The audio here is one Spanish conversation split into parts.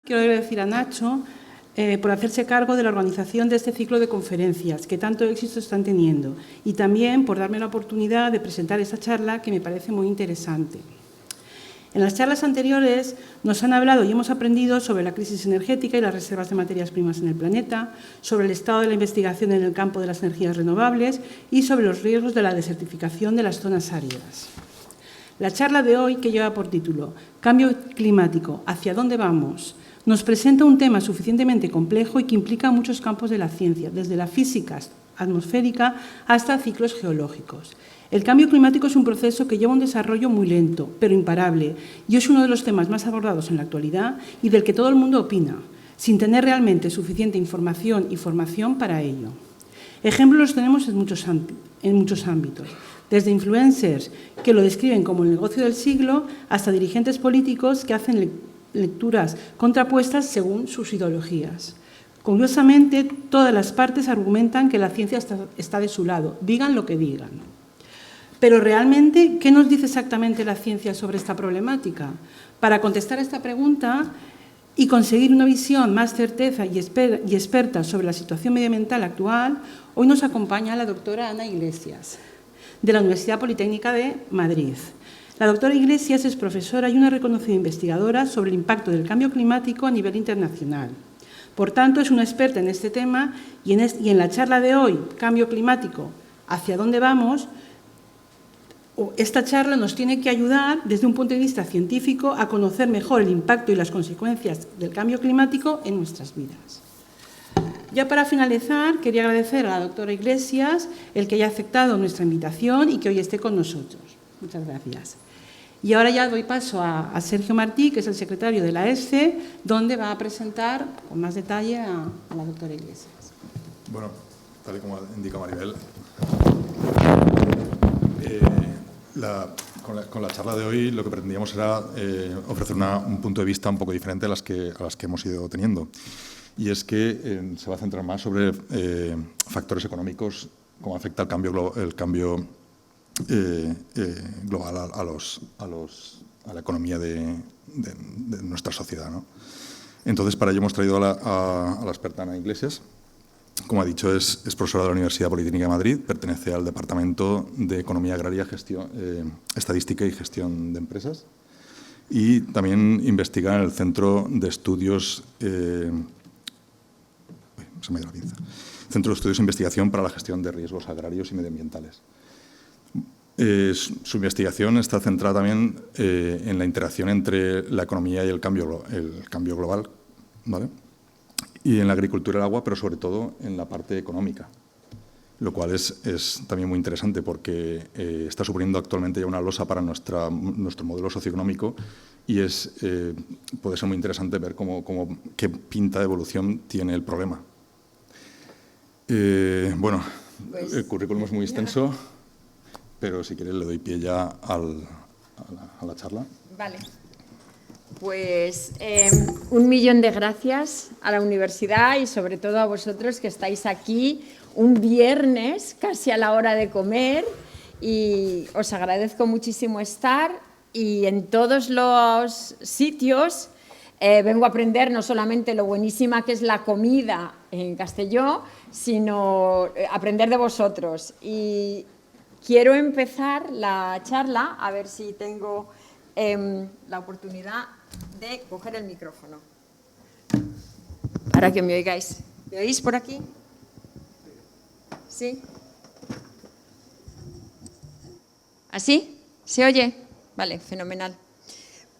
Quiero agradecer a Nacho por hacerse cargo de la organización de este ciclo de conferencias que tanto éxito están teniendo y también por darme la oportunidad de presentar esta charla que me parece muy interesante. En las charlas anteriores nos han hablado y hemos aprendido sobre la crisis energética y las reservas de materias primas en el planeta, sobre el estado de la investigación en el campo de las energías renovables y sobre los riesgos de la desertificación de las zonas áridas. La charla de hoy, que lleva por título «Cambio climático, ¿hacia dónde vamos?», nos presenta un tema suficientemente complejo y que implica muchos campos de la ciencia, desde la física atmosférica hasta ciclos geológicos. El cambio climático es un proceso que lleva un desarrollo muy lento, pero imparable, y es uno de los temas más abordados en la actualidad y del que todo el mundo opina, sin tener realmente suficiente información y formación para ello. Ejemplos los tenemos en muchos ámbitos, desde influencers que lo describen como el negocio del siglo hasta dirigentes políticos que hacen lecturas contrapuestas según sus ideologías. Curiosamente, todas las partes argumentan que la ciencia está de su lado, digan lo que digan. Pero realmente, ¿qué nos dice exactamente la ciencia sobre esta problemática? Para contestar a esta pregunta y conseguir una visión más certeza y experta sobre la situación medioambiental actual, hoy nos acompaña la doctora Ana Iglesias, de la Universidad Politécnica de Madrid. La doctora Iglesias es profesora y una reconocida investigadora sobre el impacto del cambio climático a nivel internacional. Por tanto, es una experta en este tema y en la charla de hoy, Cambio climático, ¿hacia dónde vamos?, esta charla nos tiene que ayudar, desde un punto de vista científico, a conocer mejor el impacto y las consecuencias del cambio climático en nuestras vidas. Ya para finalizar, quería agradecer a la doctora Iglesias el que haya aceptado nuestra invitación y que hoy esté con nosotros. Muchas gracias. Y ahora ya doy paso a Sergio Martí, que es el secretario de la ESCE, donde va a presentar con más detalle a la doctora Iglesias. Bueno, tal y como indica Maribel, con la charla de hoy lo que pretendíamos era ofrecer un punto de vista un poco diferente a las que hemos ido teniendo. Y es que se va a centrar más sobre factores económicos, cómo afecta el cambio global a la economía de nuestra sociedad, ¿no? Entonces, para ello hemos traído a la experta Ana Iglesias. Como ha dicho, es profesora de la Universidad Politécnica de Madrid, pertenece al Departamento de Economía Agraria, Estadística y Gestión de Empresas y también investiga en el Centro de Estudios Centro de Estudios e Investigación para la Gestión de Riesgos Agrarios y Medioambientales. Su investigación está centrada también en la interacción entre la economía y el cambio global, ¿vale?, y en la agricultura y el agua, pero sobre todo en la parte económica, lo cual es también muy interesante porque está suponiendo actualmente ya una losa para nuestro modelo socioeconómico y puede ser muy interesante ver qué pinta de evolución tiene el problema. Bueno, pues, el currículum es muy extenso, pero si quieres le doy pie ya a la charla. Vale. Pues 1.000.000 de gracias a la universidad y sobre todo a vosotros que estáis aquí un viernes, casi a la hora de comer, y os agradezco muchísimo estar y en todos los sitios vengo a aprender no solamente lo buenísima que es la comida en Castelló, sino aprender de vosotros. Y quiero empezar la charla, a ver si tengo la oportunidad de coger el micrófono. Para que me oigáis. ¿Me oís por aquí? ¿Sí? ¿Así? ¿Se oye? Vale, fenomenal.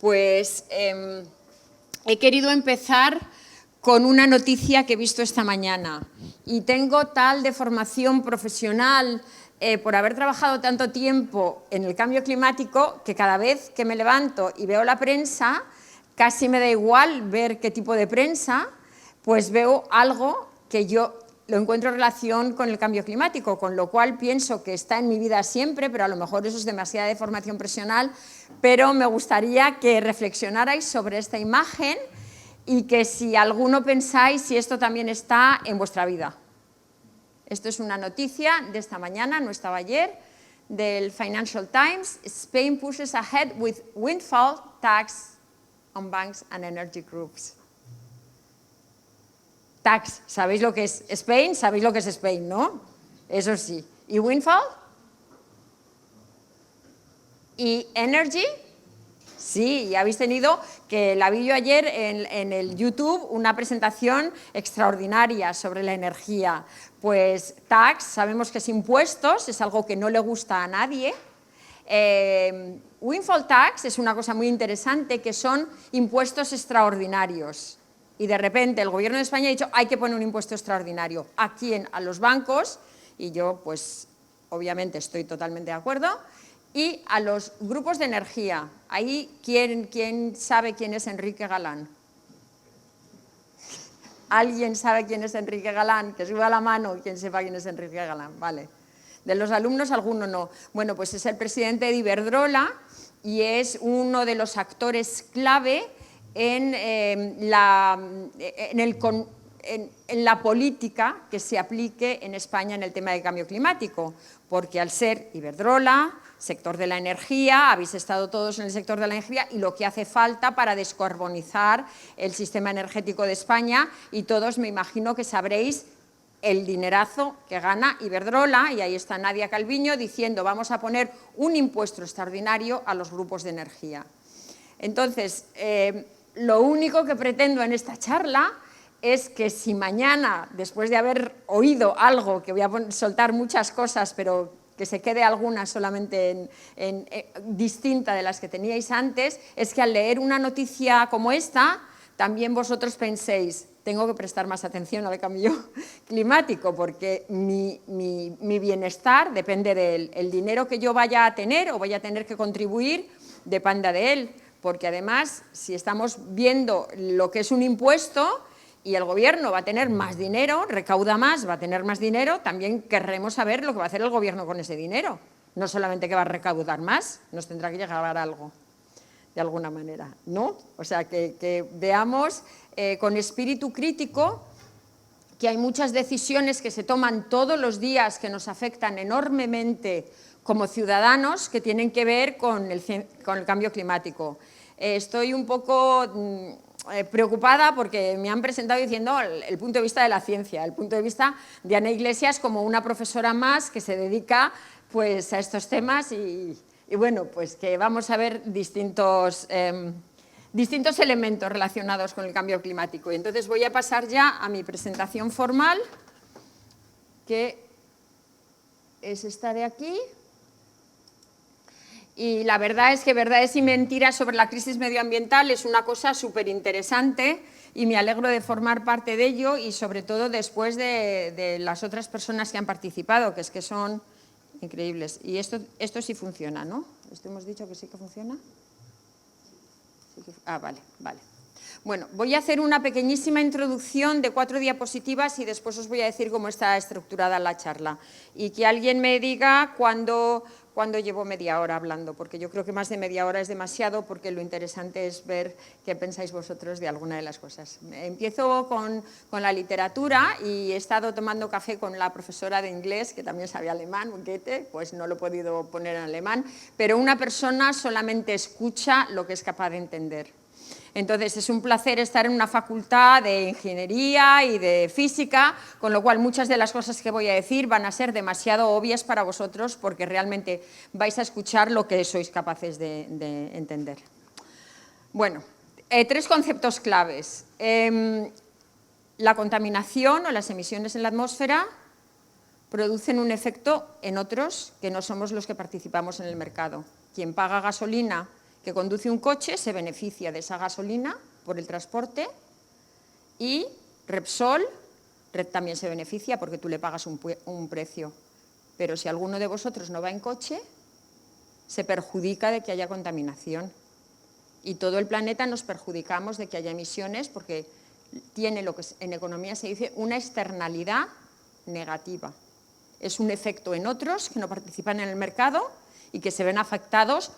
Pues he querido empezar con una noticia que he visto esta mañana y tengo tal de formación profesional por haber trabajado tanto tiempo en el cambio climático que cada vez que me levanto y veo la prensa, casi me da igual ver qué tipo de prensa, pues veo algo que yo lo encuentro en relación con el cambio climático, con lo cual pienso que está en mi vida siempre, pero a lo mejor eso es demasiada de formación profesional, pero me gustaría que reflexionarais sobre esta imagen y que si alguno pensáis si esto también está en vuestra vida. Esto es una noticia de esta mañana, no estaba ayer, del Financial Times. Spain pushes ahead with windfall tax on banks and energy groups. Tax, ¿sabéis lo que es Spain? ¿Sabéis lo que es Spain, no? Eso sí. ¿Y windfall? ¿Y energy? Sí, y habéis tenido, que la vi yo ayer en el YouTube, una presentación extraordinaria sobre la energía. Pues tax, sabemos que es impuestos, es algo que no le gusta a nadie. Windfall tax es una cosa muy interesante, que son impuestos extraordinarios. Y de repente el gobierno de España ha dicho, hay que poner un impuesto extraordinario. ¿A quién? A los bancos, y yo pues obviamente estoy totalmente de acuerdo, y a los grupos de energía. Ahí, ¿quién sabe quién es Enrique Galán? ¿Alguien sabe quién es Enrique Galán? Que suba la mano quien sepa quién es Enrique Galán. Vale. De los alumnos, alguno no. Bueno, pues es el presidente de Iberdrola y es uno de los actores clave en la política que se aplique en España en el tema de cambio climático, porque al ser Iberdrola, sector de la energía, habéis estado todos en el sector de la energía y lo que hace falta para descarbonizar el sistema energético de España, y todos me imagino que sabréis el dinerazo que gana Iberdrola, y ahí está Nadia Calviño diciendo vamos a poner un impuesto extraordinario a los grupos de energía. Entonces, lo único que pretendo en esta charla es que si mañana, después de haber oído algo, que voy a soltar muchas cosas, pero que se quede alguna solamente distinta de las que teníais antes, es que al leer una noticia como esta, también vosotros penséis, tengo que prestar más atención al cambio climático, porque mi bienestar depende del dinero que yo vaya a tener o vaya a tener que contribuir, dependa de él, porque además, si estamos viendo lo que es un impuesto, y el gobierno va a tener más dinero, recauda más, va a tener más dinero, también querremos saber lo que va a hacer el gobierno con ese dinero. No solamente que va a recaudar más, nos tendrá que llegar algo, de alguna manera, ¿no? O sea, que veamos con espíritu crítico que hay muchas decisiones que se toman todos los días que nos afectan enormemente como ciudadanos, que tienen que ver con el cambio climático. Estoy un poco preocupada porque me han presentado diciendo el punto de vista de la ciencia, el punto de vista de Ana Iglesias como una profesora más que se dedica pues a estos temas, y bueno, pues que vamos a ver distintos elementos relacionados con el cambio climático. Y entonces voy a pasar ya a mi presentación formal, que es esta de aquí. Y la verdad es que Verdades y Mentiras sobre la crisis medioambiental es una cosa súper interesante y me alegro de formar parte de ello, y sobre todo después de las otras personas que han participado, que es que son increíbles. Y esto sí funciona, ¿no? ¿Esto hemos dicho que sí que funciona? Vale. Bueno, voy a hacer una pequeñísima introducción de 4 diapositivas y después os voy a decir cómo está estructurada la charla. Y que alguien me diga cuándo llevo media hora hablando, porque yo creo que más de media hora es demasiado, porque lo interesante es ver qué pensáis vosotros de alguna de las cosas. Empiezo con la literatura, y he estado tomando café con la profesora de inglés, que también sabe alemán, Goethe, pues no lo he podido poner en alemán, pero una persona solamente escucha lo que es capaz de entender. Entonces, es un placer estar en una facultad de ingeniería y de física, con lo cual muchas de las cosas que voy a decir van a ser demasiado obvias para vosotros, porque realmente vais a escuchar lo que sois capaces de entender. Bueno, 3 conceptos claves. La contaminación o las emisiones en la atmósfera producen un efecto en otros que no somos los que participamos en el mercado. Quien paga gasolina, que conduce un coche, se beneficia de esa gasolina por el transporte, y Repsol también se beneficia porque tú le pagas un precio. Pero si alguno de vosotros no va en coche, se perjudica de que haya contaminación. Y todo el planeta nos perjudicamos de que haya emisiones, porque tiene lo que en economía se dice una externalidad negativa. Es un efecto en otros que no participan en el mercado y que se ven afectados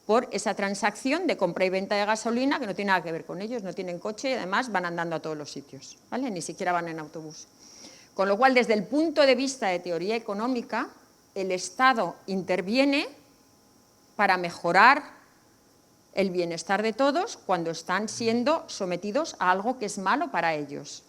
por esa transacción de compra y venta de gasolina, que no tiene nada que ver con ellos, no tienen coche y además van andando a todos los sitios, ¿vale? Ni siquiera van en autobús. Con lo cual, desde el punto de vista de teoría económica, el Estado interviene para mejorar el bienestar de todos cuando están siendo sometidos a algo que es malo para ellos.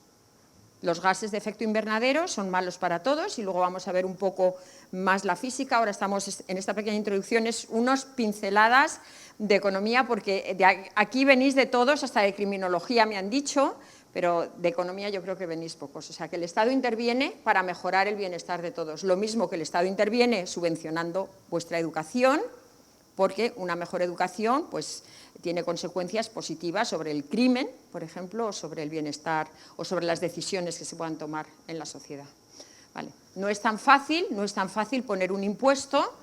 Los gases de efecto invernadero son malos para todos y luego vamos a ver un poco más la física. Ahora estamos en esta pequeña introducción, es unas pinceladas de economía, porque aquí venís de todos, hasta de criminología me han dicho, pero de economía yo creo que venís pocos. O sea, que el Estado interviene para mejorar el bienestar de todos. Lo mismo que el Estado interviene subvencionando vuestra educación, porque una mejor educación pues, tiene consecuencias positivas sobre el crimen, por ejemplo, o sobre el bienestar, o sobre las decisiones que se puedan tomar en la sociedad. Vale. No es tan fácil poner un impuesto.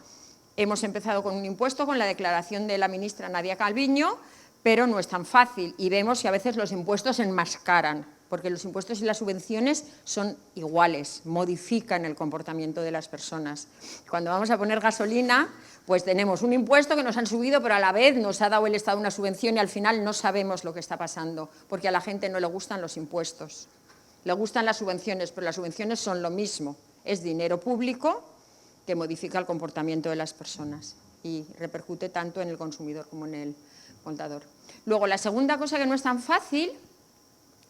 Hemos empezado con un impuesto, con la declaración de la ministra Nadia Calviño, pero no es tan fácil, y vemos que a veces los impuestos enmascaran, porque los impuestos y las subvenciones son iguales, modifican el comportamiento de las personas. Cuando vamos a poner gasolina, pues tenemos un impuesto que nos han subido, pero a la vez nos ha dado el Estado una subvención y al final no sabemos lo que está pasando, porque a la gente no le gustan los impuestos. Le gustan las subvenciones, pero las subvenciones son lo mismo. Es dinero público que modifica el comportamiento de las personas y repercute tanto en el consumidor como en el contador. Luego, la segunda cosa que no es tan fácil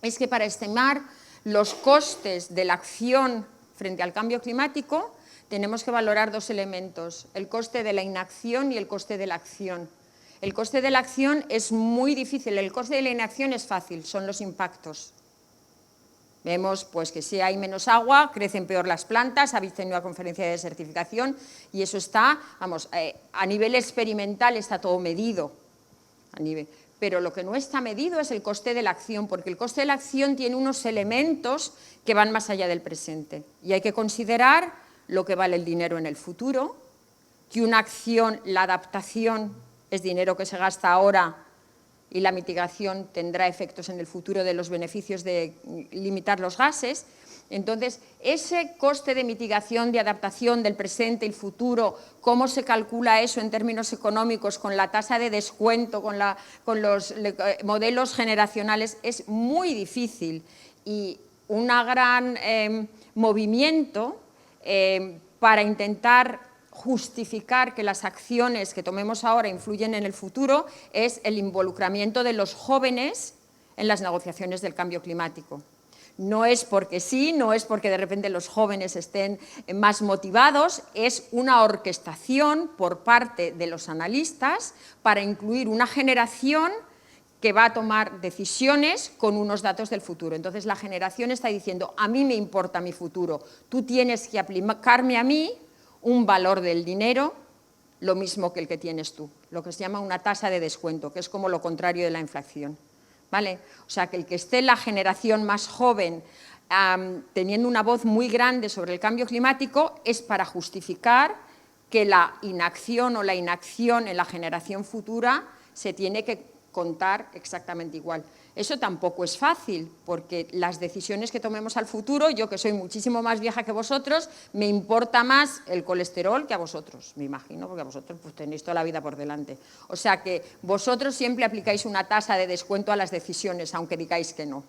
es que para estimar los costes de la acción frente al cambio climático tenemos que valorar dos elementos, el coste de la inacción y el coste de la acción. El coste de la acción es muy difícil, el coste de la inacción es fácil, son los impactos. Vemos pues, que si hay menos agua, crecen peor las plantas, habéis tenido una conferencia de desertificación y eso está, vamos, a nivel experimental está todo medido. Pero lo que no está medido es el coste de la acción, porque el coste de la acción tiene unos elementos que van más allá del presente. Y hay que considerar lo que vale el dinero en el futuro, que una acción, la adaptación, es dinero que se gasta ahora y la mitigación tendrá efectos en el futuro de los beneficios de limitar los gases. Entonces, ese coste de mitigación, de adaptación del presente y el futuro, ¿cómo se calcula eso en términos económicos con la tasa de descuento, con los modelos generacionales? Es muy difícil y un gran movimiento para intentar justificar que las acciones que tomemos ahora influyen en el futuro es el involucramiento de los jóvenes en las negociaciones del cambio climático. No es porque sí, no es porque de repente los jóvenes estén más motivados, es una orquestación por parte de los analistas para incluir una generación que va a tomar decisiones con unos datos del futuro. Entonces la generación está diciendo, a mí me importa mi futuro, tú tienes que aplicarme a mí un valor del dinero, lo mismo que el que tienes tú, lo que se llama una tasa de descuento, que es como lo contrario de la inflación. ¿Vale? O sea, que el que esté la generación más joven teniendo una voz muy grande sobre el cambio climático es para justificar que la inacción o la inacción en la generación futura se tiene que contar exactamente igual. Eso tampoco es fácil, porque las decisiones que tomemos al futuro, yo que soy muchísimo más vieja que vosotros, me importa más el colesterol que a vosotros, me imagino, porque a vosotros pues, tenéis toda la vida por delante. O sea que vosotros siempre aplicáis una tasa de descuento a las decisiones, aunque digáis que no.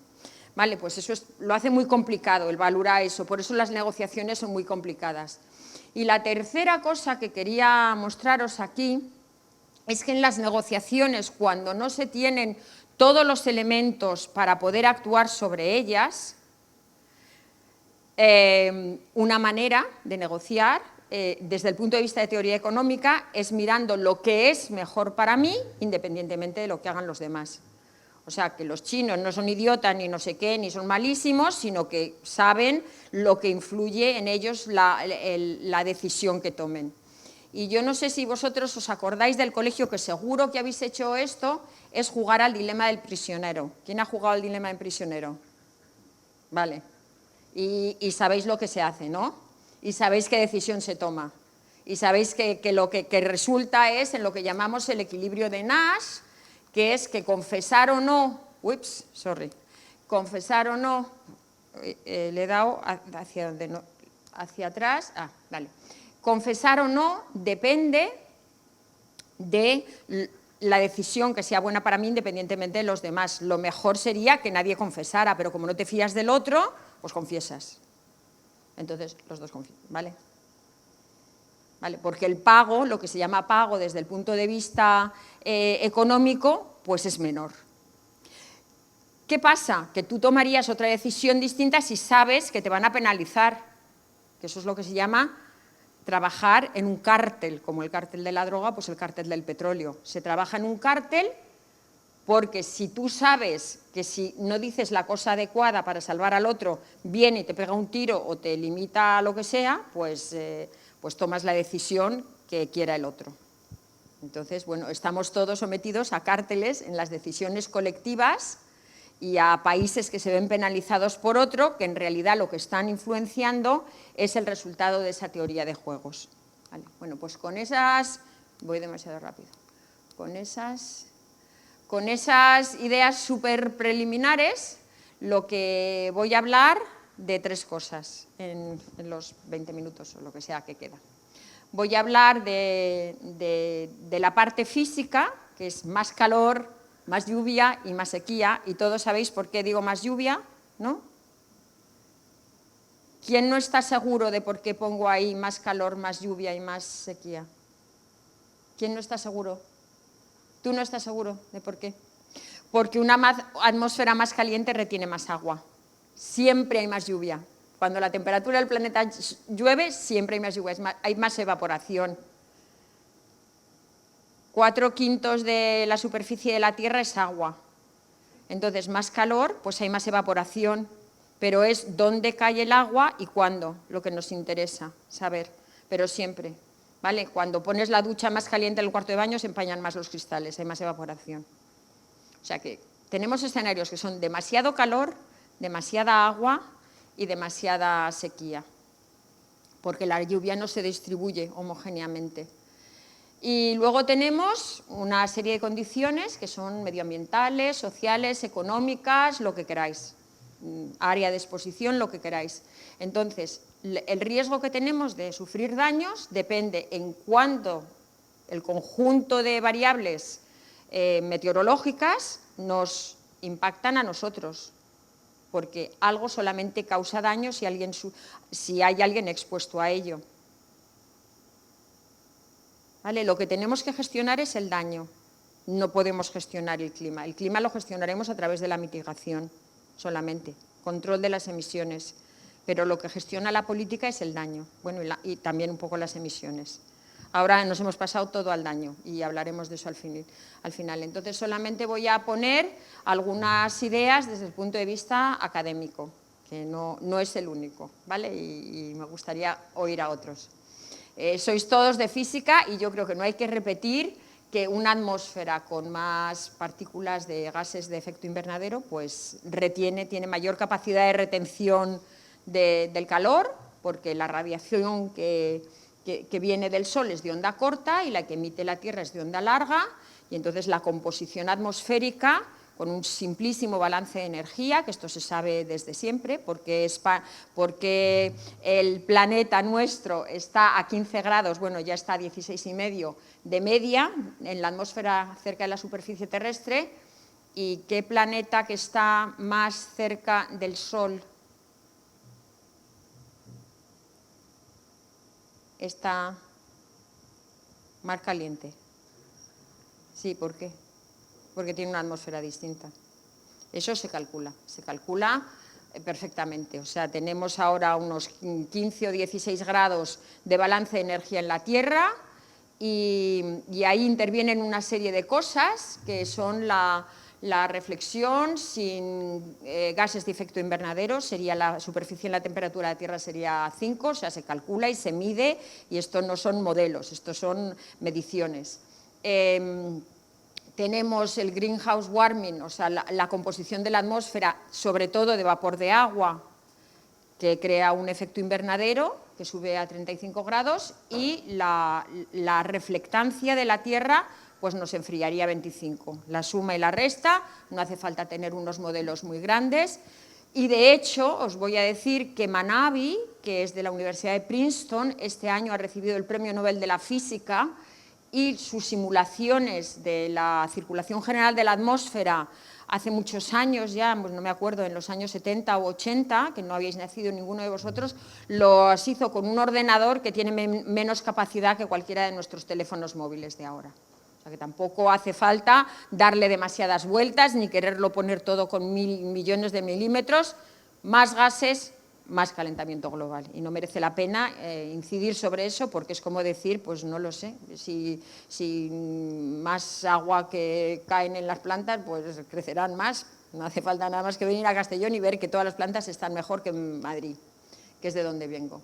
Vale, pues eso lo hace muy complicado, el valorar eso, por eso las negociaciones son muy complicadas. Y la tercera cosa que quería mostraros aquí es que en las negociaciones, cuando no se tienen todos los elementos para poder actuar sobre ellas, una manera de negociar, desde el punto de vista de teoría económica, es mirando lo que es mejor para mí, independientemente de lo que hagan los demás. O sea, que los chinos no son idiotas, ni no sé qué, ni son malísimos, sino que saben lo que influye en ellos la decisión que tomen. Y yo no sé si vosotros os acordáis del colegio, que seguro que habéis hecho esto, es jugar al dilema del prisionero. ¿Quién ha jugado al dilema del prisionero? Vale. Y sabéis lo que se hace, ¿no? Y sabéis qué decisión se toma. Y sabéis que lo que resulta es en lo que llamamos el equilibrio de Nash, que es que confesar o no, confesar o no, le he dado hacia donde no, hacia atrás, vale. Confesar o no depende de la decisión que sea buena para mí independientemente de los demás. Lo mejor sería que nadie confesara, pero como no te fías del otro, pues confiesas. Entonces, los dos confiesan, ¿vale? ¿Vale? Porque el pago, lo que se llama pago desde el punto de vista económico, pues es menor. ¿Qué pasa? Que tú tomarías otra decisión distinta si sabes que te van a penalizar, que eso es lo que se llama trabajar en un cártel, como el cártel de la droga, pues el cártel del petróleo. Se trabaja en un cártel porque si tú sabes que si no dices la cosa adecuada para salvar al otro, viene y te pega un tiro o te limita a lo que sea, pues tomas la decisión que quiera el otro. Entonces, bueno, estamos todos sometidos a cárteles en las decisiones colectivas y a países que se ven penalizados por otro, que en realidad lo que están influenciando es el resultado de esa teoría de juegos. Vale, bueno, pues con esas... Voy demasiado rápido. Con esas ideas súper preliminares, lo que voy a hablar de 3 cosas en los 20 minutos o lo que sea que queda. Voy a hablar de la parte física, que es más calor, más lluvia y más sequía, y todos sabéis por qué digo más lluvia, ¿no? ¿Quién no está seguro de por qué pongo ahí más calor, más lluvia y más sequía? ¿Quién no está seguro? ¿Tú no estás seguro de por qué? Porque una atmósfera más caliente retiene más agua. Siempre hay más lluvia. Cuando la temperatura del planeta llueve, siempre hay más lluvia, hay más evaporación. 4/5 de la superficie de la Tierra es agua. Entonces, más calor, pues hay más evaporación, pero es dónde cae el agua y cuándo, lo que nos interesa saber, pero siempre. ¿Vale? Cuando pones la ducha más caliente en el cuarto de baño, se empañan más los cristales, hay más evaporación. O sea que tenemos escenarios que son demasiado calor, demasiada agua y demasiada sequía, porque la lluvia no se distribuye homogéneamente. Y luego tenemos una serie de condiciones que son medioambientales, sociales, económicas, lo que queráis, área de exposición, lo que queráis. Entonces, el riesgo que tenemos de sufrir daños depende en cuánto el conjunto de variables meteorológicas nos impactan a nosotros, porque algo solamente causa daño si hay alguien expuesto a ello. ¿Vale? Lo que tenemos que gestionar es el daño, no podemos gestionar el clima. El clima lo gestionaremos a través de la mitigación solamente, control de las emisiones, pero lo que gestiona la política es el daño, bueno, y también un poco las emisiones. Ahora nos hemos pasado todo al daño y hablaremos de eso al final. Entonces solamente voy a poner algunas ideas desde el punto de vista académico, que no es el único, ¿vale? Y me gustaría oír a otros. Sois todos de física y yo creo que no hay que repetir que una atmósfera con más partículas de gases de efecto invernadero pues tiene mayor capacidad de retención del calor, porque la radiación que viene del Sol es de onda corta y la que emite la Tierra es de onda larga, y entonces la composición atmosférica, con un simplísimo balance de energía, que esto se sabe desde siempre, porque el planeta nuestro está a 15 grados, bueno, ya está a 16,5 de media en la atmósfera cerca de la superficie terrestre. ¿Y qué planeta que está más cerca del Sol está más caliente? Sí, ¿por qué? Porque tiene una atmósfera distinta. Eso se calcula perfectamente. O sea, tenemos ahora unos 15 o 16 grados de balance de energía en la Tierra y ahí intervienen una serie de cosas que son la reflexión sin gases de efecto invernadero, sería la superficie en la temperatura de la Tierra sería 5, o sea, se calcula y se mide, y esto no son modelos, esto son mediciones. Tenemos el greenhouse warming, o sea, la composición de la atmósfera, sobre todo de vapor de agua, que crea un efecto invernadero que sube a 35 grados, y la reflectancia de la Tierra pues nos enfriaría a 25. La suma y la resta, no hace falta tener unos modelos muy grandes. Y de hecho, os voy a decir que Manabi, que es de la Universidad de Princeton, este año ha recibido el Premio Nobel de la Física, y sus simulaciones de la circulación general de la atmósfera hace muchos años ya, pues no me acuerdo, en los años 70 u 80, que no habéis nacido ninguno de vosotros, los hizo con un ordenador que tiene menos capacidad que cualquiera de nuestros teléfonos móviles de ahora. O sea que tampoco hace falta darle demasiadas vueltas ni quererlo poner todo con millones de milímetros. Más gases, más calentamiento global. Y no merece la pena incidir sobre eso porque es como decir, pues no lo sé, si más agua que caen en las plantas, pues crecerán más. No hace falta nada más que venir a Castellón y ver que todas las plantas están mejor que en Madrid, que es de donde vengo.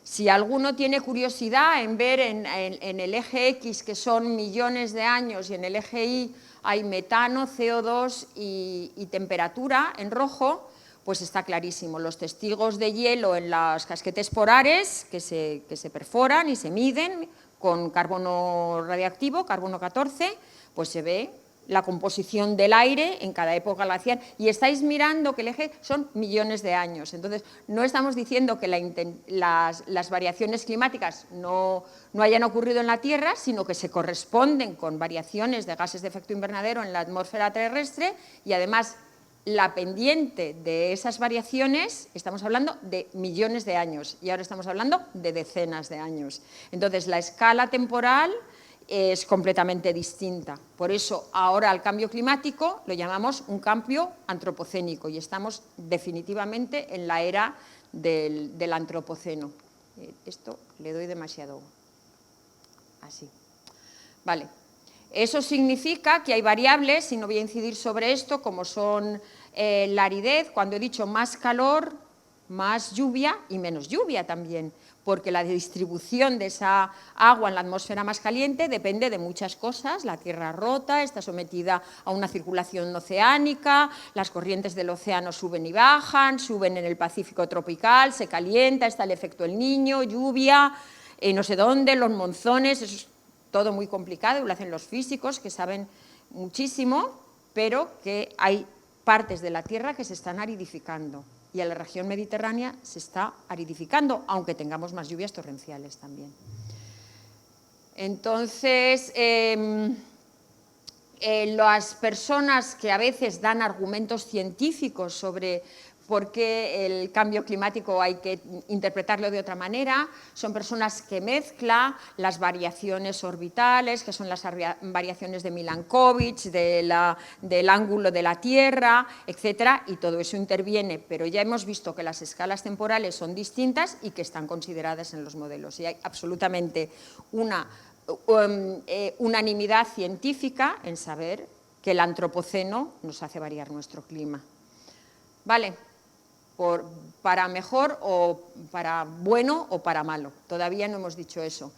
Si alguno tiene curiosidad en ver en el eje X, que son millones de años, y en el eje Y hay metano, CO2 y temperatura en rojo, pues está clarísimo. Los testigos de hielo en las casquetes polares que se perforan y se miden con carbono radiactivo, carbono 14, pues se ve la composición del aire en cada época glacial, y estáis mirando que el eje son millones de años. Entonces, no estamos diciendo que las variaciones climáticas no hayan ocurrido en la Tierra, sino que se corresponden con variaciones de gases de efecto invernadero en la atmósfera terrestre, y además la pendiente de esas variaciones, estamos hablando de millones de años, y ahora estamos hablando de decenas de años. Entonces, la escala temporal es completamente distinta. Por eso, ahora al cambio climático lo llamamos un cambio antropocénico, y estamos definitivamente en la era del antropoceno. Esto le doy demasiado así. Vale. Eso significa que hay variables, y no voy a incidir sobre esto, como son la aridez, cuando he dicho más calor, más lluvia y menos lluvia también, porque la distribución de esa agua en la atmósfera más caliente depende de muchas cosas. La Tierra rota, está sometida a una circulación oceánica, las corrientes del océano suben y bajan, suben en el Pacífico tropical, se calienta, está el efecto El Niño, lluvia, no sé dónde, los monzones, eso es todo muy complicado, lo hacen los físicos que saben muchísimo, pero que hay partes de la Tierra que se están aridificando, y a la región mediterránea se está aridificando, aunque tengamos más lluvias torrenciales también. Entonces, las personas que a veces dan argumentos científicos sobre por qué el cambio climático hay que interpretarlo de otra manera, son personas que mezclan las variaciones orbitales, que son las variaciones de Milankovitch, del ángulo de la Tierra, etcétera, y todo eso interviene, pero ya hemos visto que las escalas temporales son distintas y que están consideradas en los modelos, y hay absolutamente una unanimidad científica en saber que el antropoceno nos hace variar nuestro clima. ¿Vale? Para mejor o para bueno o para malo. Todavía no hemos dicho eso.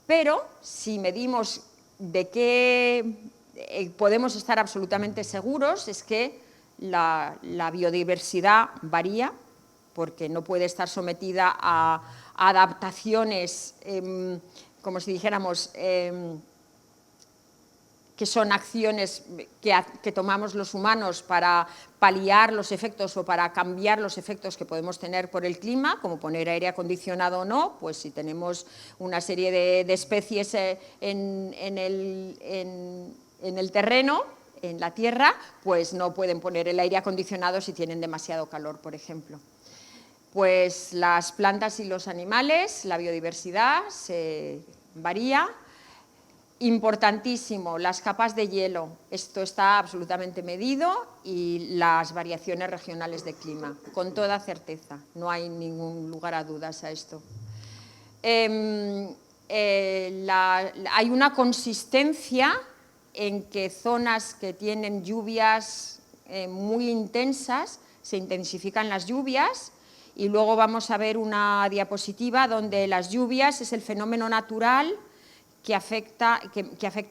Pero si medimos de qué podemos estar absolutamente seguros, es que la biodiversidad varía, porque no puede estar sometida a adaptaciones, como si dijéramos, que son acciones que tomamos los humanos para paliar los efectos o para cambiar los efectos que podemos tener por el clima, como poner aire acondicionado o no. Pues si tenemos una serie de especies en el terreno, en la tierra, pues no pueden poner el aire acondicionado si tienen demasiado calor, por ejemplo. Pues las plantas y los animales, la biodiversidad se varía. Importantísimo, las capas de hielo, esto está absolutamente medido, y las variaciones regionales de clima, con toda certeza, no hay ningún lugar a dudas a esto. Hay una consistencia en que zonas que tienen lluvias muy intensas, se intensifican las lluvias, y luego vamos a ver una diapositiva donde las lluvias es el fenómeno natural que afecta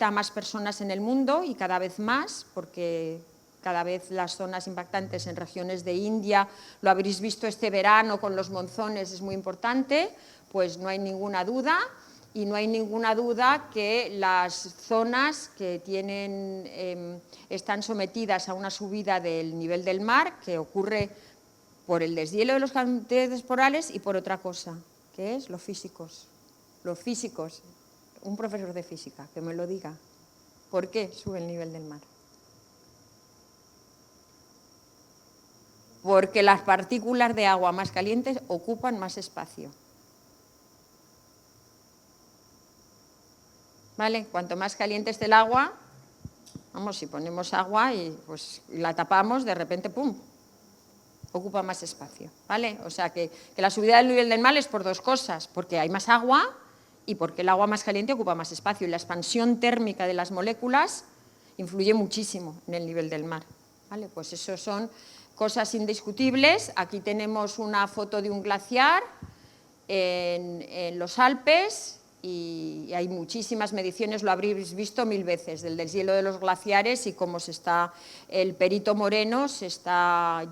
a más personas en el mundo, y cada vez más, porque cada vez las zonas impactantes en regiones de India, lo habréis visto este verano con los monzones, es muy importante, pues no hay ninguna duda, y no hay ninguna duda que las zonas que están sometidas a una subida del nivel del mar, que ocurre por el deshielo de los canales polares y por otra cosa, que es los físicos. Los físicos. Un profesor de física, que me lo diga. ¿Por qué sube el nivel del mar? Porque las partículas de agua más calientes ocupan más espacio. ¿vale? Cuanto más caliente esté el agua, vamos, si ponemos agua y pues la tapamos, de repente, ¡pum!, ocupa más espacio, ¿vale? O sea que la subida del nivel del mar es por dos cosas, porque hay más agua y porque el agua más caliente ocupa más espacio. Y la expansión térmica de las moléculas influye muchísimo en el nivel del mar, ¿vale? Pues eso son cosas indiscutibles. Aquí tenemos una foto de un glaciar en los Alpes y hay muchísimas mediciones, lo habréis visto 1000 veces, del deshielo de los glaciares y cómo el perito moreno se está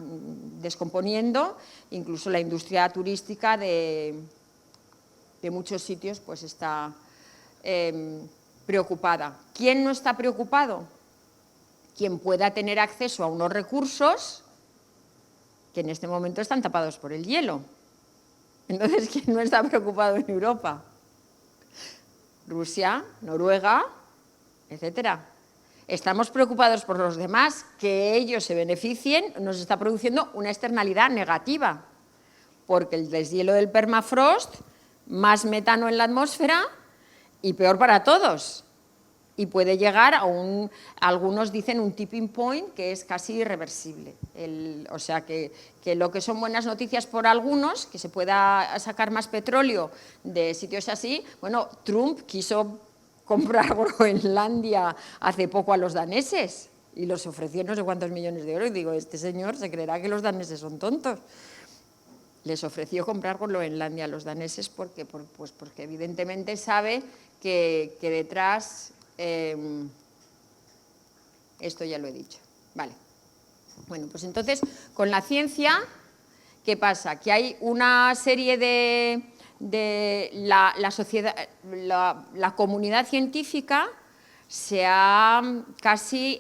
descomponiendo. Incluso la industria turística de muchos sitios pues está preocupada. ¿Quién no está preocupado? Quien pueda tener acceso a unos recursos que en este momento están tapados por el hielo. Entonces, ¿quién no está preocupado en Europa? Rusia, Noruega, etcétera. Estamos preocupados por los demás, que ellos se beneficien, nos está produciendo una externalidad negativa, porque el deshielo del permafrost, más metano en la atmósfera y peor para todos. Y puede llegar a algunos dicen un tipping point, que es casi irreversible. O sea que lo que son buenas noticias por algunos, que se pueda sacar más petróleo de sitios así. Bueno, Trump quiso comprar Groenlandia hace poco a los daneses y los ofreció no sé cuántos millones de euros. Y digo, este señor se creerá que los daneses son tontos. Les ofreció comprar Groenlandia a los daneses porque evidentemente sabe que detrás... esto ya lo he dicho. Vale. Bueno, pues entonces, con la ciencia, ¿qué pasa? Que hay una serie de la sociedad, la comunidad científica se ha casi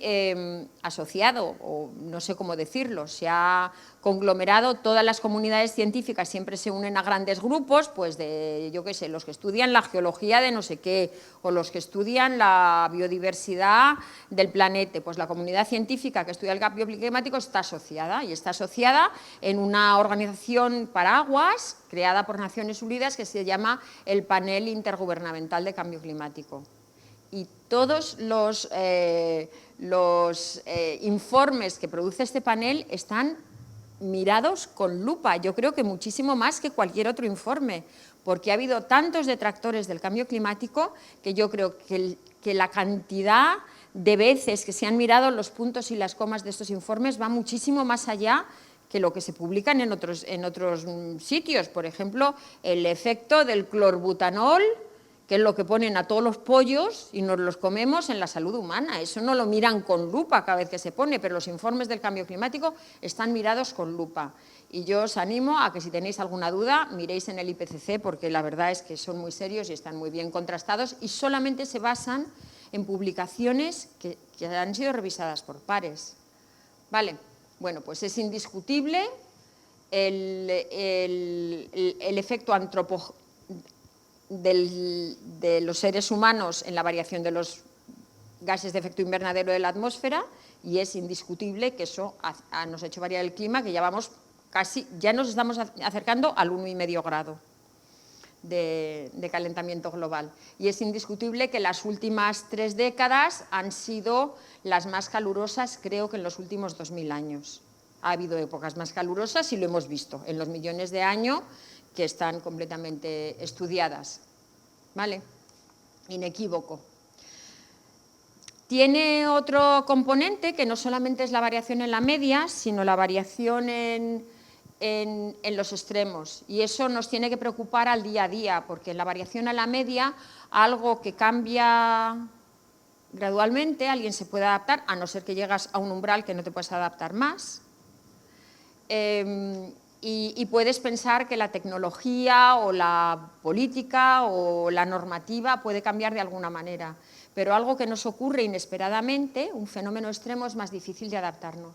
asociado, o no sé cómo decirlo, se ha conglomerado. Todas las comunidades científicas siempre se unen a grandes grupos, pues de, yo qué sé, los que estudian la geología de no sé qué, o los que estudian la biodiversidad del planeta. Pues la comunidad científica que estudia el cambio climático está asociada, y está asociada en una organización paraguas creada por Naciones Unidas que se llama el Panel Intergubernamental de Cambio Climático. Y todos los informes que produce este panel están mirados con lupa. Yo creo que muchísimo más que cualquier otro informe, porque ha habido tantos detractores del cambio climático que yo creo que la cantidad de veces que se han mirado los puntos y las comas de estos informes va muchísimo más allá que lo que se publican en otros sitios. Por ejemplo, el efecto del clorbutanol, que es lo que ponen a todos los pollos y nos los comemos, en la salud humana. Eso no lo miran con lupa cada vez que se pone, pero los informes del cambio climático están mirados con lupa. Y yo os animo a que, si tenéis alguna duda, miréis en el IPCC, porque la verdad es que son muy serios y están muy bien contrastados, y solamente se basan en publicaciones que han sido revisadas por pares. ¿Vale? Bueno, pues es indiscutible el efecto de los seres humanos en la variación de los gases de efecto invernadero de la atmósfera, y es indiscutible que eso nos ha hecho variar el clima, que ya nos estamos acercando al 1,5 grado de calentamiento global. Y es indiscutible que las últimas 3 décadas han sido las más calurosas, creo que en los últimos 2000 años. Ha habido épocas más calurosas y lo hemos visto en los millones de años que están completamente estudiadas, ¿vale? Inequívoco. Tiene otro componente que no solamente es la variación en la media, sino la variación en los extremos, y eso nos tiene que preocupar al día a día, porque en la variación a la media, algo que cambia gradualmente, alguien se puede adaptar, a no ser que llegas a un umbral que no te puedes adaptar más. Y puedes pensar que la tecnología o la política o la normativa puede cambiar de alguna manera, pero algo que nos ocurre inesperadamente, un fenómeno extremo, es más difícil de adaptarnos.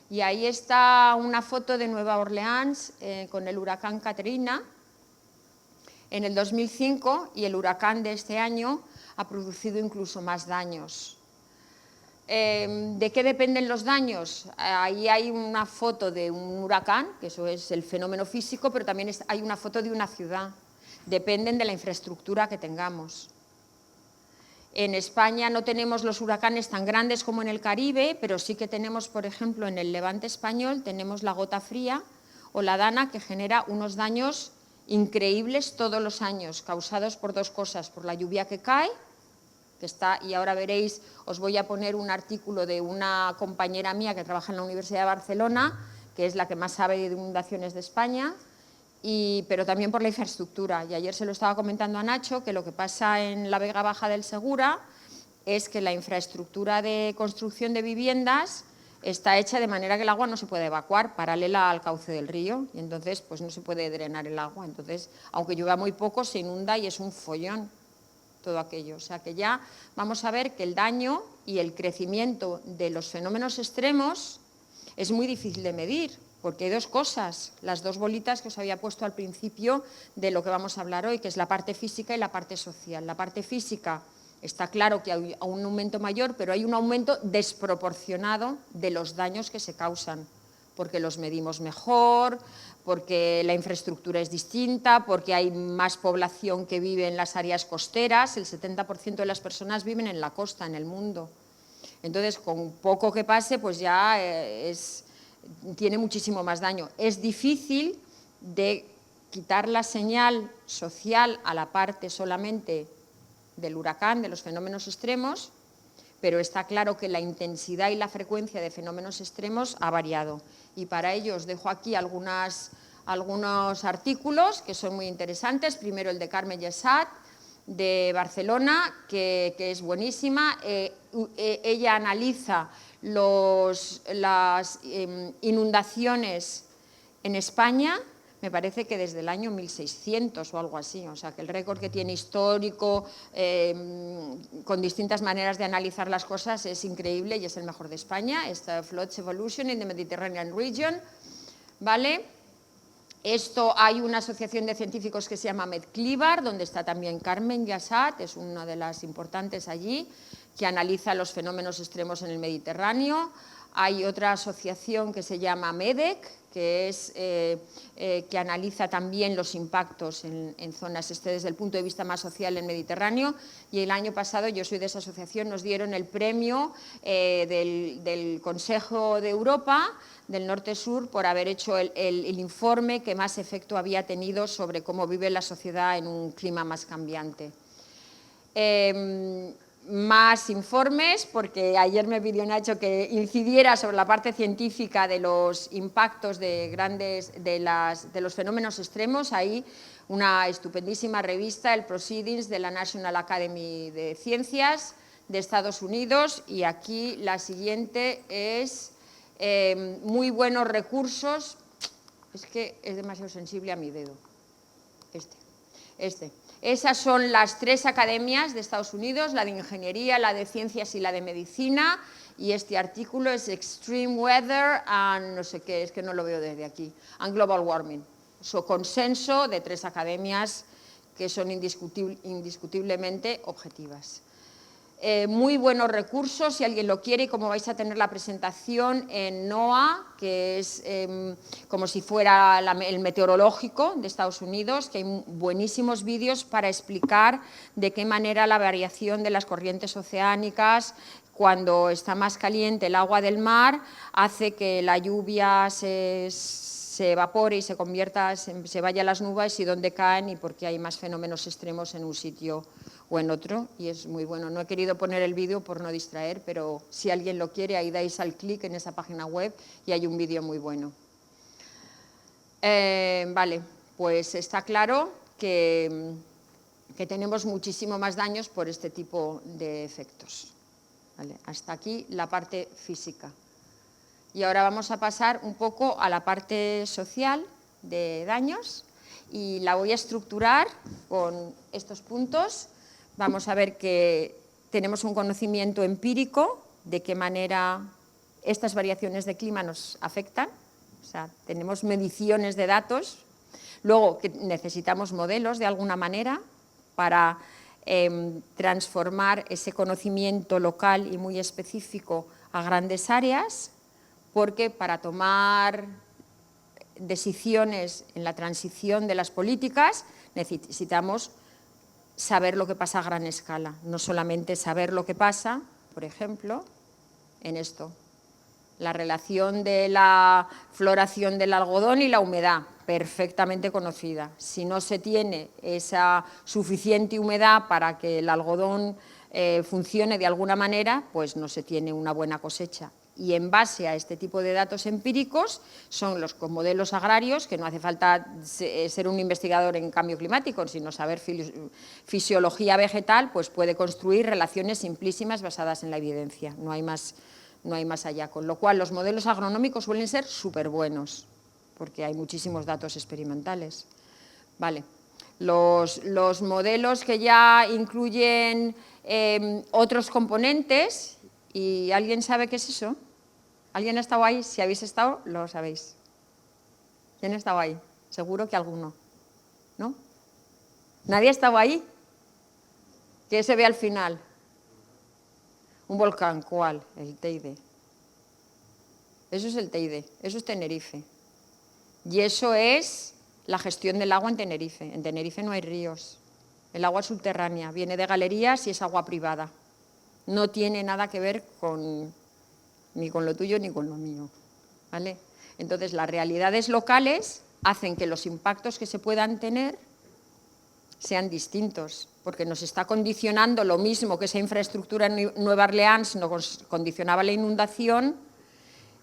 Y ahí está una foto de Nueva Orleans con el huracán Katrina en el 2005, y el huracán de este año ha producido incluso más daños. ¿De qué dependen los daños? Ahí hay una foto de un huracán, que eso es el fenómeno físico, pero también hay una foto de una ciudad. Dependen de la infraestructura que tengamos. En España no tenemos los huracanes tan grandes como en el Caribe, pero sí que tenemos, por ejemplo, en el Levante español, tenemos la gota fría o la Dana, que genera unos daños increíbles todos los años, causados por dos cosas: por la lluvia que cae, que está, y ahora veréis, os voy a poner un artículo de una compañera mía que trabaja en la Universidad de Barcelona, que es la que más sabe de inundaciones de España, pero también por la infraestructura. Y ayer se lo estaba comentando a Nacho, que lo que pasa en la Vega Baja del Segura es que la infraestructura de construcción de viviendas está hecha de manera que el agua no se puede evacuar, paralela al cauce del río, y entonces pues no se puede drenar el agua. Entonces, aunque llueva muy poco, se inunda y es un follón todo aquello. O sea que ya vamos a ver que el daño y el crecimiento de los fenómenos extremos es muy difícil de medir, porque hay dos cosas, las dos bolitas que os había puesto al principio de lo que vamos a hablar hoy, que es la parte física y la parte social. La parte física, está claro que hay un aumento mayor, pero hay un aumento desproporcionado de los daños que se causan, porque los medimos mejor, porque la infraestructura es distinta, porque hay más población que vive en las áreas costeras. El 70% de las personas viven en la costa, en el mundo. Entonces, con poco que pase, pues ya tiene muchísimo más daño. Es difícil de quitar la señal social a la parte solamente del huracán, de los fenómenos extremos, pero está claro que la intensidad y la frecuencia de fenómenos extremos ha variado. Y para ello os dejo aquí algunos artículos que son muy interesantes. Primero el de Carmen Yesat, de Barcelona, que es buenísima. Ella analiza las inundaciones en España, me parece que desde el año 1600 o algo así, o sea que el récord que tiene histórico, con distintas maneras de analizar las cosas, es increíble y es el mejor de España. Esta Floods Evolution in the Mediterranean Region, ¿vale? Esto, hay una asociación de científicos que se llama Medclibar, donde está también Carmen Yesat, es una de las importantes allí, que analiza los fenómenos extremos en el Mediterráneo. Hay otra asociación que se llama MEDEC, que analiza también los impactos en zonas desde el punto de vista más social en el Mediterráneo. Y el año pasado, yo soy de esa asociación, nos dieron el premio del Consejo de Europa, del Norte-Sur, por haber hecho el informe que más efecto había tenido sobre cómo vive la sociedad en un clima más cambiante. Más informes, porque ayer me pidió Nacho que incidiera sobre la parte científica de los impactos de los fenómenos extremos. Hay una estupendísima revista, el Proceedings de la National Academy de Ciencias de Estados Unidos, y aquí la siguiente es muy buenos recursos. Es que es demasiado sensible a mi dedo. Esas son las tres academias de Estados Unidos, la de Ingeniería, la de Ciencias y la de Medicina, y este artículo es Extreme Weather and no sé qué, es que no lo veo desde aquí, and Global Warming. Consenso de tres academias que son indiscutiblemente objetivas. Muy buenos recursos, si alguien lo quiere, y como vais a tener la presentación en NOAA, que es como si fuera el meteorológico de Estados Unidos, que hay buenísimos vídeos para explicar de qué manera la variación de las corrientes oceánicas, cuando está más caliente el agua del mar, hace que la lluvia se evapore y se vaya a las nubes, y dónde caen, y por qué hay más fenómenos extremos en un sitio o en otro, y es muy bueno. No he querido poner el vídeo por no distraer, pero si alguien lo quiere, ahí dais al clic en esa página web y hay un vídeo muy bueno. Vale, pues está claro que tenemos muchísimo más daños por este tipo de efectos. Vale, hasta aquí la parte física. Y ahora vamos a pasar un poco a la parte social de daños, y la voy a estructurar con estos puntos. Vamos a ver que tenemos un conocimiento empírico de qué manera estas variaciones de clima nos afectan. O sea, tenemos mediciones de datos. Luego, que necesitamos modelos de alguna manera para transformar ese conocimiento local y muy específico a grandes áreas, porque para tomar decisiones en la transición de las políticas necesitamos saber lo que pasa a gran escala, no solamente saber lo que pasa, por ejemplo, en esto. La relación de la floración del algodón y la humedad, perfectamente conocida. Si no se tiene esa suficiente humedad para que el algodón funcione de alguna manera, pues no se tiene una buena cosecha. Y en base a este tipo de datos empíricos son los modelos agrarios, que no hace falta ser un investigador en cambio climático, sino saber fisiología vegetal, pues puede construir relaciones simplísimas basadas en la evidencia. No hay más allá, con lo cual los modelos agronómicos suelen ser súper buenos, porque hay muchísimos datos experimentales. Vale. Los modelos que ya incluyen otros componentes, ¿y alguien sabe qué es eso? ¿Alguien ha estado ahí? Si habéis estado, lo sabéis. ¿Quién ha estado ahí? Seguro que alguno. ¿No? ¿Nadie ha estado ahí? ¿Qué se ve al final? Un volcán, ¿cuál? El Teide. Eso es el Teide, eso es Tenerife. Y eso es la gestión del agua en Tenerife. En Tenerife no hay ríos. El agua es subterránea, viene de galerías y es agua privada. No tiene nada que ver ni con lo tuyo ni con lo mío. ¿Vale? Entonces, las realidades locales hacen que los impactos que se puedan tener sean distintos, porque nos está condicionando lo mismo que esa infraestructura en Nueva Orleans nos condicionaba la inundación,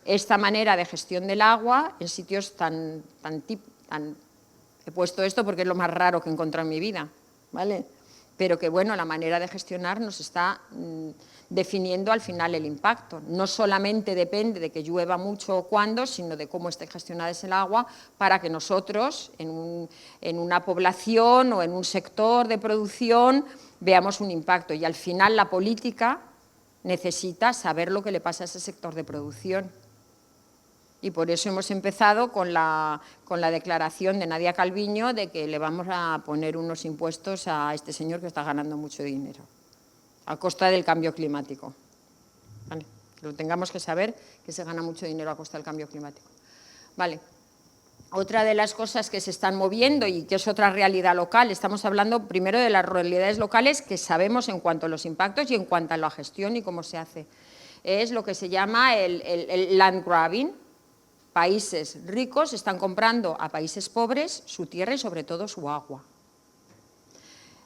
esta manera de gestión del agua en sitios tan he puesto esto porque es lo más raro que he encontrado en mi vida, ¿vale? Pero que, bueno, la manera de gestionar nos está definiendo al final el impacto. No solamente depende de que llueva mucho o cuándo, sino de cómo esté gestionada el agua para que nosotros, en una población o en un sector de producción, veamos un impacto. Y al final la política necesita saber lo que le pasa a ese sector de producción. Y por eso hemos empezado con la declaración de Nadia Calviño de que le vamos a poner unos impuestos a este señor que está ganando mucho dinero, a costa del cambio climático. Vale, que lo tengamos que saber, que se gana mucho dinero a costa del cambio climático. Vale. Otra de las cosas que se están moviendo y que es otra realidad local, estamos hablando primero de las realidades locales que sabemos en cuanto a los impactos y en cuanto a la gestión y cómo se hace. Es lo que se llama el land grabbing. Países ricos están comprando a países pobres su tierra y sobre todo su agua.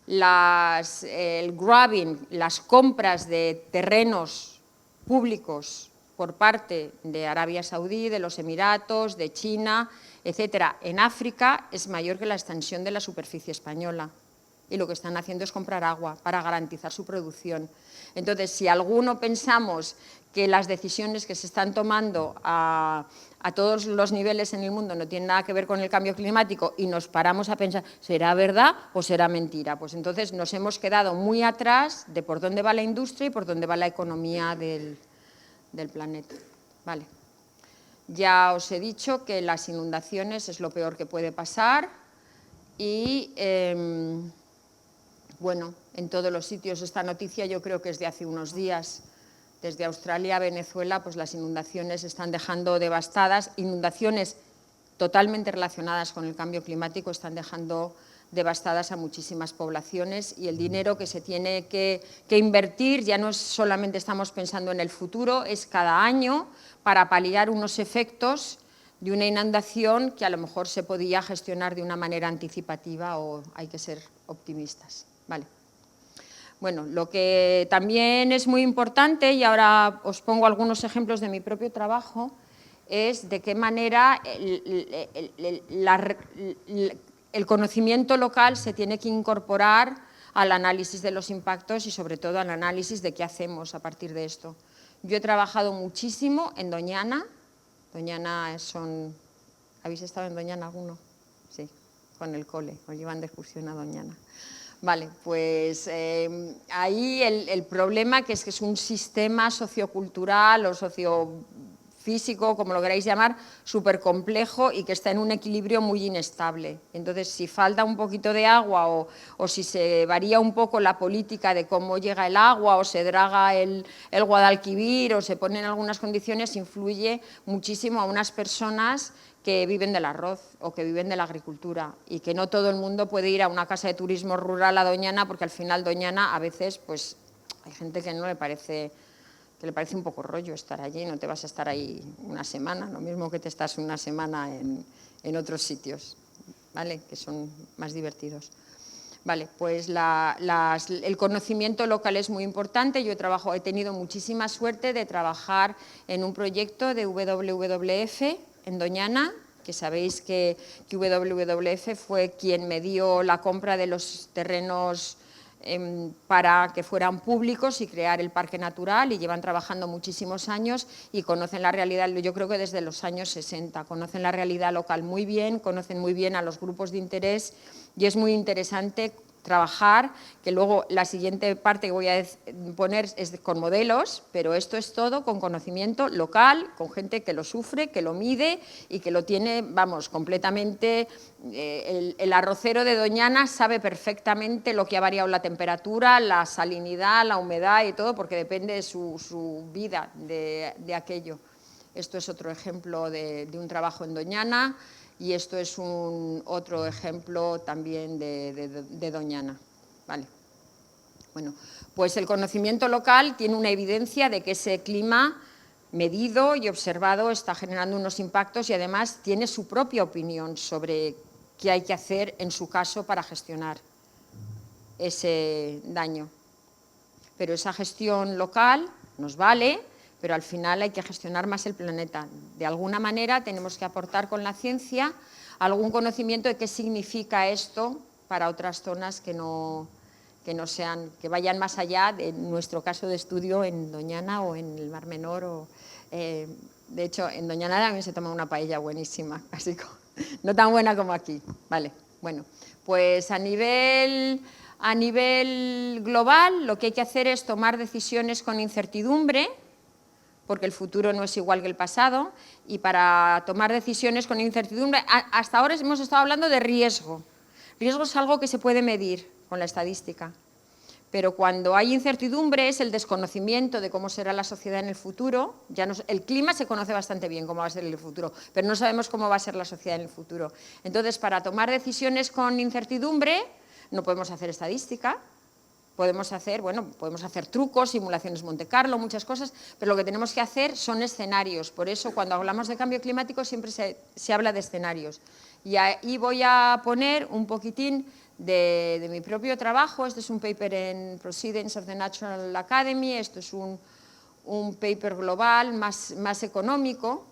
El grabbing, las compras de terrenos públicos por parte de Arabia Saudí, de los Emiratos, de China, etcétera, en África es mayor que la extensión de la superficie española. Y lo que están haciendo es comprar agua para garantizar su producción. Entonces, si alguno pensamos que las decisiones que se están tomando a todos los niveles en el mundo no tienen nada que ver con el cambio climático y nos paramos a pensar, ¿será verdad o será mentira? Pues entonces nos hemos quedado muy atrás de por dónde va la industria y por dónde va la economía del planeta. Vale. Ya os he dicho que las inundaciones es lo peor que puede pasar y, bueno, en todos los sitios. Esta noticia yo creo que es de hace unos días. Desde Australia a Venezuela, pues las inundaciones están dejando devastadas, inundaciones totalmente relacionadas con el cambio climático están dejando devastadas a muchísimas poblaciones y el dinero que se tiene que invertir ya no es solamente estamos pensando en el futuro, es cada año para paliar unos efectos de una inundación que a lo mejor se podía gestionar de una manera anticipativa o hay que ser optimistas. Vale. Bueno, lo que también es muy importante, y ahora os pongo algunos ejemplos de mi propio trabajo, es de qué manera el conocimiento local se tiene que incorporar al análisis de los impactos y sobre todo al análisis de qué hacemos a partir de esto. Yo he trabajado muchísimo en Doñana. Doñana son... ¿Habéis estado en Doñana alguno? Sí, con el cole, os llevan de excursión a Doñana. Vale, pues ahí el problema que es un sistema sociocultural o físico, como lo queráis llamar, súper complejo y que está en un equilibrio muy inestable. Entonces, si falta un poquito de agua o si se varía un poco la política de cómo llega el agua o se draga el Guadalquivir o se ponen algunas condiciones, influye muchísimo a unas personas que viven del arroz o que viven de la agricultura y que no todo el mundo puede ir a una casa de turismo rural a Doñana, porque al final Doñana a veces pues hay gente que no le parece, que le parece un poco rollo estar allí, no te vas a estar ahí una semana, lo mismo que te estás una semana en otros sitios, ¿vale? Que son más divertidos. Vale, pues el conocimiento local es muy importante. Yo he tenido muchísima suerte de trabajar en un proyecto de WWF en Doñana, que sabéis que WWF fue quien me dio la compra de los terrenos para que fueran públicos y crear el parque natural, y llevan trabajando muchísimos años y conocen la realidad, yo creo que desde los años 60, conocen la realidad local muy bien, conocen muy bien a los grupos de interés y es muy interesante trabajar, que luego la siguiente parte que voy a poner es con modelos, pero esto es todo con conocimiento local, con gente que lo sufre, que lo mide y que lo tiene, vamos, completamente. El arrocero de Doñana sabe perfectamente lo que ha variado la temperatura, la salinidad, la humedad y todo, porque depende de su vida de aquello. Esto es otro ejemplo de un trabajo en Doñana. Y esto es otro ejemplo también de Doñana. Vale. Bueno, pues el conocimiento local tiene una evidencia de que ese clima medido y observado está generando unos impactos y además tiene su propia opinión sobre qué hay que hacer en su caso para gestionar ese daño. Pero esa gestión local nos vale, pero al final hay que gestionar más el planeta. De alguna manera tenemos que aportar con la ciencia algún conocimiento de qué significa esto para otras zonas que vayan más allá de nuestro caso de estudio en Doñana o en el Mar Menor. De hecho, en Doñana también se toma una paella buenísima, así no tan buena como aquí. Vale, bueno, pues a nivel global lo que hay que hacer es tomar decisiones con incertidumbre, porque el futuro no es igual que el pasado, y para tomar decisiones con incertidumbre, hasta ahora hemos estado hablando de riesgo. Riesgo es algo que se puede medir con la estadística, pero cuando hay incertidumbre es el desconocimiento de cómo será la sociedad en el futuro. El clima se conoce bastante bien cómo va a ser el futuro, pero no sabemos cómo va a ser la sociedad en el futuro. Entonces, para tomar decisiones con incertidumbre, no podemos hacer estadística. Podemos hacer trucos, simulaciones Monte Carlo, muchas cosas, pero lo que tenemos que hacer son escenarios. Por eso, cuando hablamos de cambio climático, siempre se habla de escenarios. Y ahí voy a poner un poquitín de mi propio trabajo. Este es un paper en Proceedings of the National Academy. Esto es un paper global más económico,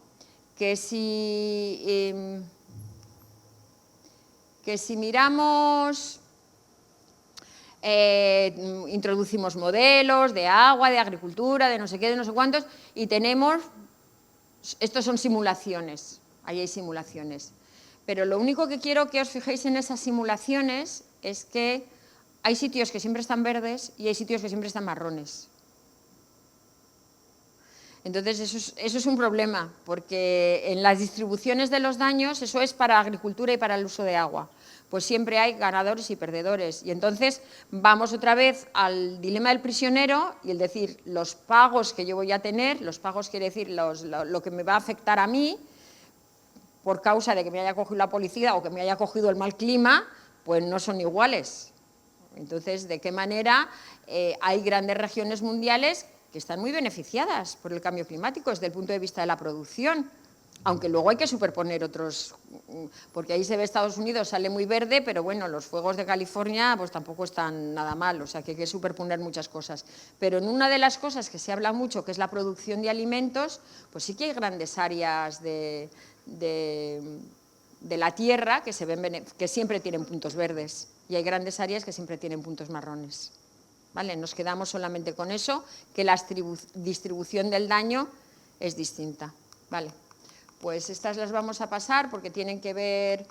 que si miramos... introducimos modelos de agua, de agricultura, de no sé qué, de no sé cuántos, y tenemos, estos son simulaciones, ahí hay simulaciones, pero lo único que quiero que os fijéis en esas simulaciones es que hay sitios que siempre están verdes y hay sitios que siempre están marrones. Entonces eso es un problema, porque en las distribuciones de los daños, eso es para agricultura y para el uso de agua, pues siempre hay ganadores y perdedores. Y entonces vamos otra vez al dilema del prisionero y el decir, los pagos que yo voy a tener, los pagos quiere decir lo que me va a afectar a mí por causa de que me haya cogido la policía o que me haya cogido el mal clima, pues no son iguales. Entonces, ¿de qué manera hay grandes regiones mundiales que están muy beneficiadas por el cambio climático desde el punto de vista de la producción? Aunque luego hay que superponer otros, porque ahí se ve Estados Unidos, sale muy verde, pero bueno, los fuegos de California pues tampoco están nada mal, o sea que hay que superponer muchas cosas. Pero en una de las cosas que se habla mucho, que es la producción de alimentos, pues sí que hay grandes áreas de la tierra que siempre tienen puntos verdes y hay grandes áreas que siempre tienen puntos marrones. ¿Vale? Nos quedamos solamente con eso, que la distribución del daño es distinta. Vale. Pues estas las vamos a pasar porque tienen que ver,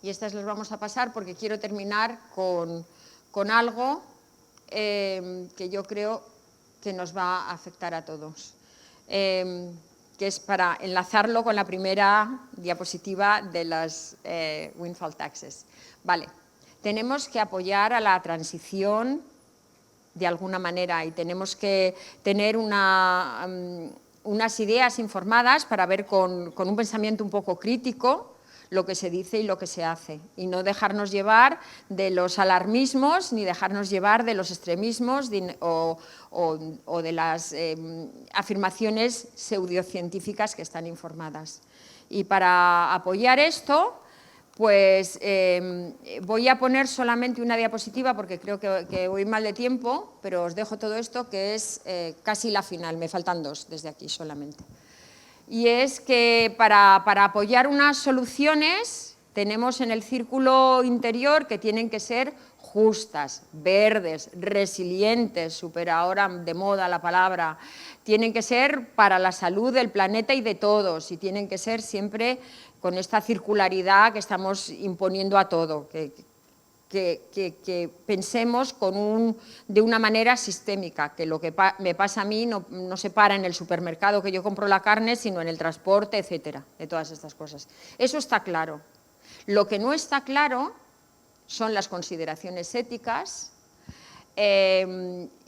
y estas las vamos a pasar porque quiero terminar con algo que yo creo que nos va a afectar a todos. que es para enlazarlo con la primera diapositiva de las windfall taxes. Vale, tenemos que apoyar a la transición de alguna manera y tenemos que tener unas ideas informadas para ver con un pensamiento un poco crítico lo que se dice y lo que se hace y no dejarnos llevar de los alarmismos ni dejarnos llevar de los extremismos o de las afirmaciones pseudocientíficas que están informadas. Y para apoyar esto, pues voy a poner solamente una diapositiva porque creo que voy mal de tiempo, pero os dejo todo esto que es casi la final, me faltan 2 desde aquí solamente. Y es que para apoyar unas soluciones tenemos en el círculo interior que tienen que ser justas, verdes, resilientes, súper ahora de moda la palabra, tienen que ser para la salud del planeta y de todos y tienen que ser siempre con esta circularidad que estamos imponiendo a todo, que pensemos de una manera sistémica, que lo que me pasa a mí no se para en el supermercado que yo compro la carne, sino en el transporte, etcétera, de todas estas cosas. Eso está claro. Lo que no está claro son las consideraciones éticas,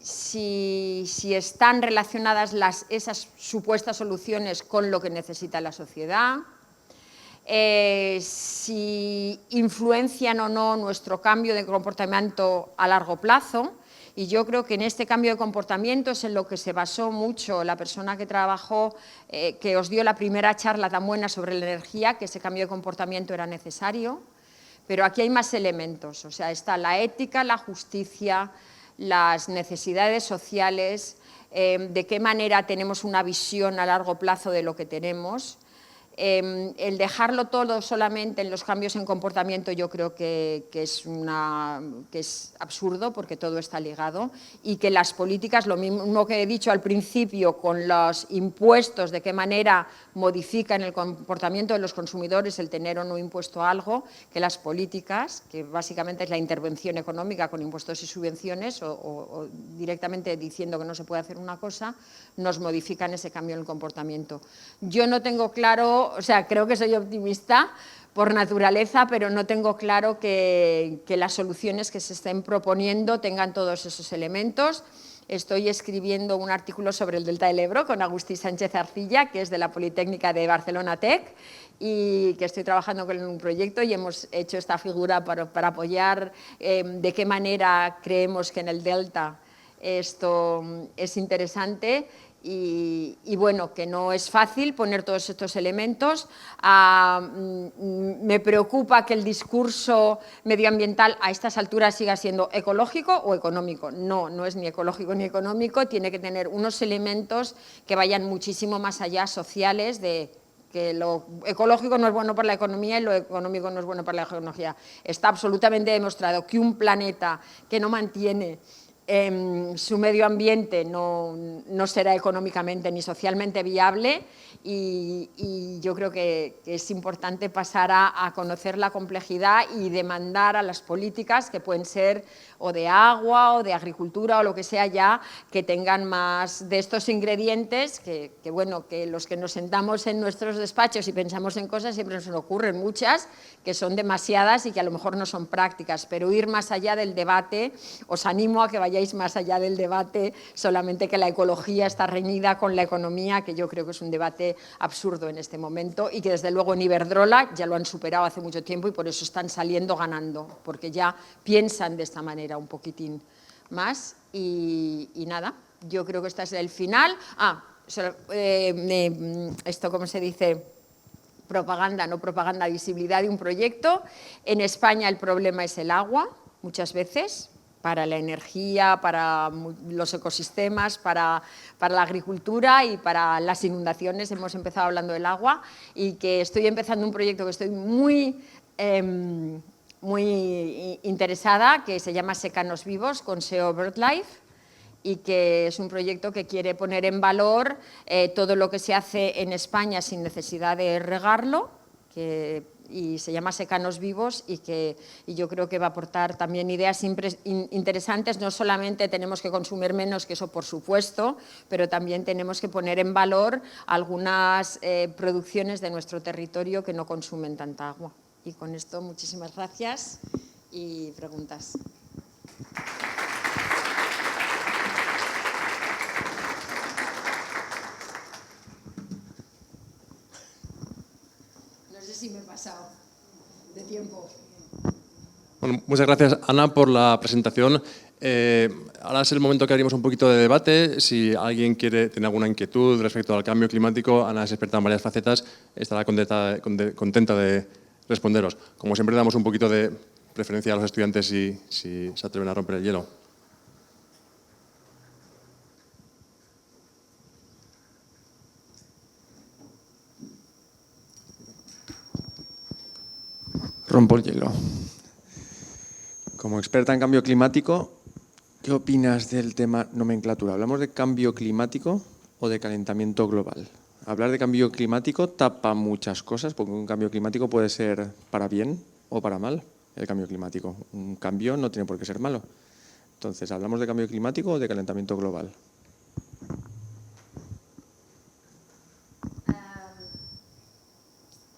si están relacionadas esas supuestas soluciones con lo que necesita la sociedad, si influencian o no nuestro cambio de comportamiento a largo plazo. Y yo creo que en este cambio de comportamiento es en lo que se basó mucho la persona que trabajó, que os dio la primera charla tan buena sobre la energía, que ese cambio de comportamiento era necesario. Pero aquí hay más elementos, o sea, está la ética, la justicia, las necesidades sociales, de qué manera tenemos una visión a largo plazo de lo que tenemos. El dejarlo todo solamente en los cambios en comportamiento yo creo que es absurdo porque todo está ligado y que las políticas, lo mismo que he dicho al principio con los impuestos, de qué manera modifican el comportamiento de los consumidores el tener o no impuesto algo, que las políticas, que básicamente es la intervención económica con impuestos y subvenciones o directamente diciendo que no se puede hacer una cosa, nos modifican ese cambio en el comportamiento. Yo no tengo claro, o sea, creo que soy optimista por naturaleza, pero no tengo claro que las soluciones que se estén proponiendo tengan todos esos elementos. Estoy escribiendo un artículo sobre el Delta del Ebro con Agustí Sánchez Arcilla, que es de la Politécnica de Barcelona Tech, y que estoy trabajando con un proyecto y hemos hecho esta figura para apoyar de qué manera creemos que en el Delta esto es interesante. Y bueno, que no es fácil poner todos estos elementos. Me preocupa que el discurso medioambiental a estas alturas siga siendo ecológico o económico. No, no es ni ecológico ni económico, tiene que tener unos elementos que vayan muchísimo más allá, sociales, de que lo ecológico no es bueno para la economía y lo económico no es bueno para la ecología. Está absolutamente demostrado que un planeta que no mantiene su medio ambiente no será económicamente ni socialmente viable y yo creo que es importante pasar a conocer la complejidad y demandar a las políticas que pueden ser o de agua o de agricultura o lo que sea ya, que tengan más de estos ingredientes que bueno, que los que nos sentamos en nuestros despachos y pensamos en cosas siempre nos ocurren muchas que son demasiadas y que a lo mejor no son prácticas, pero ir más allá del debate, os animo a que vayáis más allá del debate solamente que la ecología está reñida con la economía, que yo creo que es un debate absurdo en este momento y que desde luego en Iberdrola ya lo han superado hace mucho tiempo y por eso están saliendo ganando, porque ya piensan de esta manera un poquitín más y nada, yo creo que este es el final. Esto, ¿cómo se dice? Propaganda, no propaganda, visibilidad de un proyecto. En España el problema es el agua, muchas veces, para la energía, para los ecosistemas, para la agricultura y para las inundaciones. Hemos empezado hablando del agua y que estoy empezando un proyecto que estoy muy interesada, que se llama Secanos Vivos con SEO BirdLife, y que es un proyecto que quiere poner en valor todo lo que se hace en España sin necesidad de regarlo, que y se llama Secanos Vivos y yo creo que va a aportar también ideas interesantes. No solamente tenemos que consumir menos, que eso por supuesto, pero también tenemos que poner en valor algunas producciones de nuestro territorio que no consumen tanta agua. Y con esto, muchísimas gracias y preguntas. No sé si me he pasado de tiempo. Bueno, muchas gracias, Ana, por la presentación. Ahora es el momento que abrimos un poquito de debate. Si alguien tiene alguna inquietud respecto al cambio climático, Ana es experta en varias facetas, estará contenta de responderos. Como siempre, damos un poquito de preferencia a los estudiantes si se atreven a romper el hielo. Rompo el hielo. Como experta en cambio climático, ¿qué opinas del tema nomenclatura? ¿Hablamos de cambio climático o de calentamiento global? Hablar de cambio climático tapa muchas cosas, porque un cambio climático puede ser para bien o para mal, el cambio climático. Un cambio no tiene por qué ser malo. Entonces, ¿hablamos de cambio climático o de calentamiento global?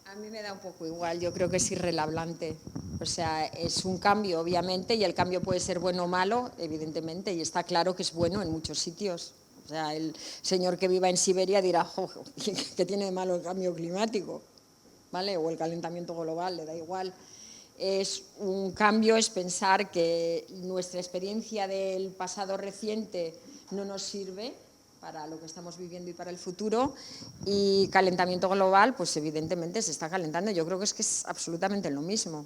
A mí me da un poco igual, yo creo que es irrelevante. O sea, es un cambio, obviamente, y el cambio puede ser bueno o malo, evidentemente, y está claro que es bueno en muchos sitios. O sea, el señor que viva en Siberia dirá, ¿qué tiene de malo el cambio climático? ¿Vale? O el calentamiento global, le da igual. Es un cambio, es pensar que nuestra experiencia del pasado reciente no nos sirve para lo que estamos viviendo y para el futuro, y calentamiento global, pues evidentemente se está calentando. Yo creo que es absolutamente lo mismo.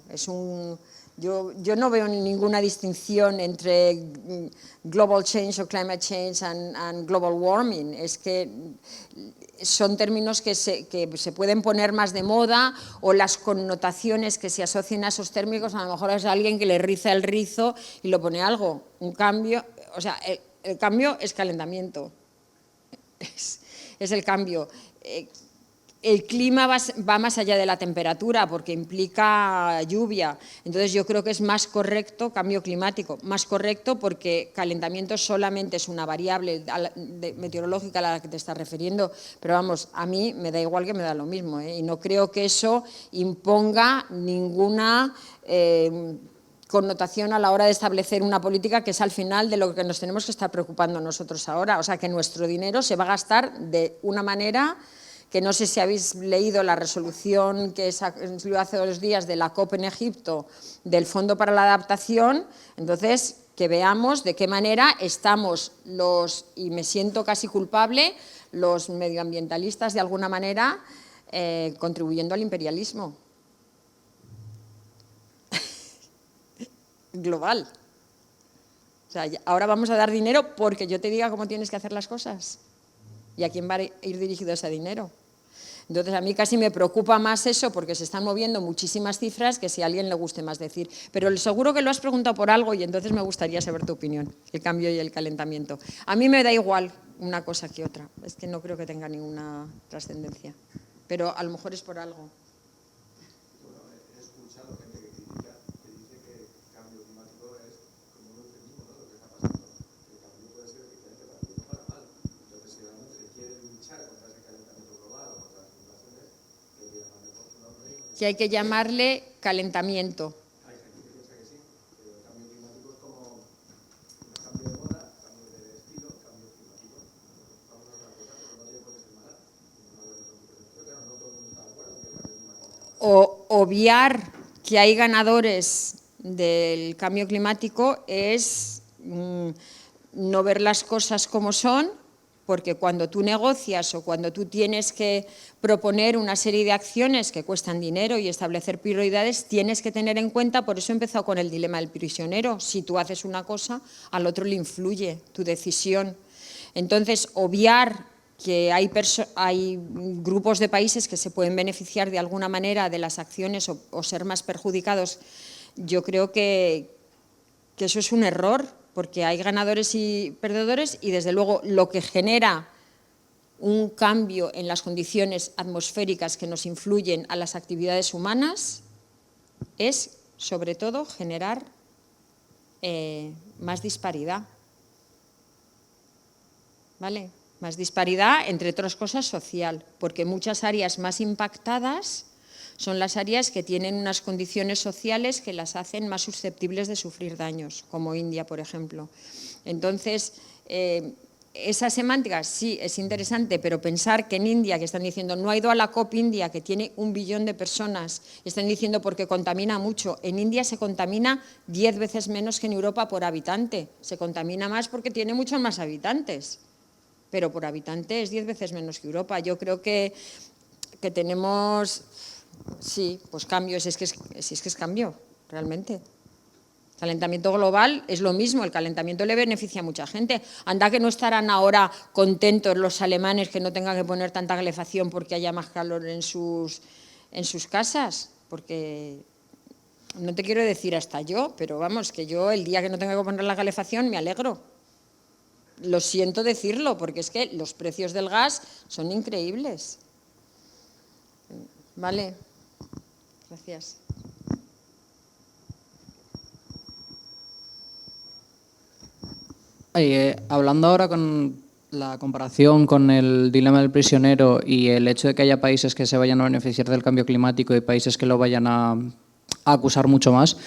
Yo no veo ninguna distinción entre global change o climate change and global warming. Es que son términos que se pueden poner más de moda, o las connotaciones que se asocian a esos términos, a lo mejor es alguien que le riza el rizo y lo pone algo. Un cambio, o sea, el cambio es calentamiento. Es el cambio. El clima va más allá de la temperatura porque implica lluvia. Entonces yo creo que es más correcto, cambio climático, más correcto porque calentamiento solamente es una variable meteorológica a la que te estás refiriendo. Pero vamos, a mí me da igual, que me da lo mismo, ¿eh? Y no creo que eso imponga ninguna connotación a la hora de establecer una política, que es al final de lo que nos tenemos que estar preocupando nosotros ahora. O sea, que nuestro dinero se va a gastar de una manera que no sé si habéis leído la resolución que salió hace 2 días de la COP en Egipto del Fondo para la Adaptación. Entonces, que veamos de qué manera estamos y me siento casi culpable, los medioambientalistas de alguna manera contribuyendo al imperialismo global. O sea, ahora vamos a dar dinero porque yo te diga cómo tienes que hacer las cosas y a quién va a ir dirigido ese dinero. Entonces, a mí casi me preocupa más eso, porque se están moviendo muchísimas cifras, que si a alguien le guste más decir. Pero seguro que lo has preguntado por algo y entonces me gustaría saber tu opinión, el cambio y el calentamiento. A mí me da igual una cosa que otra, es que no creo que tenga ninguna trascendencia, pero a lo mejor es por algo. Que hay que llamarle calentamiento. Hay gente que piensa que sí, pero el cambio climático es como un cambio de moda, cambio de estilo, cambio climático. Vamos a otra cosa, pero no tiene por qué ser mala. Claro, no todo el mundo está de acuerdo que el cambio climático. Obviar que hay ganadores del cambio climático es no ver las cosas como son, porque cuando tú negocias o cuando tú tienes que proponer una serie de acciones que cuestan dinero y establecer prioridades, tienes que tener en cuenta, por eso he empezado con el dilema del prisionero, si tú haces una cosa, al otro le influye tu decisión. Entonces, obviar que hay grupos de países que se pueden beneficiar de alguna manera de las acciones o ser más perjudicados, yo creo que eso es un error, porque hay ganadores y perdedores, y desde luego lo que genera un cambio en las condiciones atmosféricas que nos influyen a las actividades humanas es, sobre todo, generar más disparidad. ¿Vale? Más disparidad, entre otras cosas, social, porque muchas áreas más impactadas son las áreas que tienen unas condiciones sociales que las hacen más susceptibles de sufrir daños, como India, por ejemplo. Entonces, esa semántica sí es interesante, pero pensar que en India, que están diciendo, no ha ido a la COP India, que tiene 1 billón de personas, están diciendo porque contamina mucho. En India se contamina 10 veces menos que en Europa por habitante. Se contamina más porque tiene muchos más habitantes, pero por habitante es 10 veces menos que Europa. Yo creo que tenemos, sí, pues cambios, si es que es cambio, realmente. Calentamiento global es lo mismo, el calentamiento le beneficia a mucha gente. Anda que no estarán ahora contentos los alemanes que no tengan que poner tanta calefacción porque haya más calor en sus casas, porque no te quiero decir hasta yo, pero vamos, que yo el día que no tenga que poner la calefacción me alegro. Lo siento decirlo, porque es que los precios del gas son increíbles. Vale, gracias. Hablando ahora con la comparación con el dilema del prisionero y el hecho de que haya países que se vayan a beneficiar del cambio climático y países que lo vayan a acusar mucho más,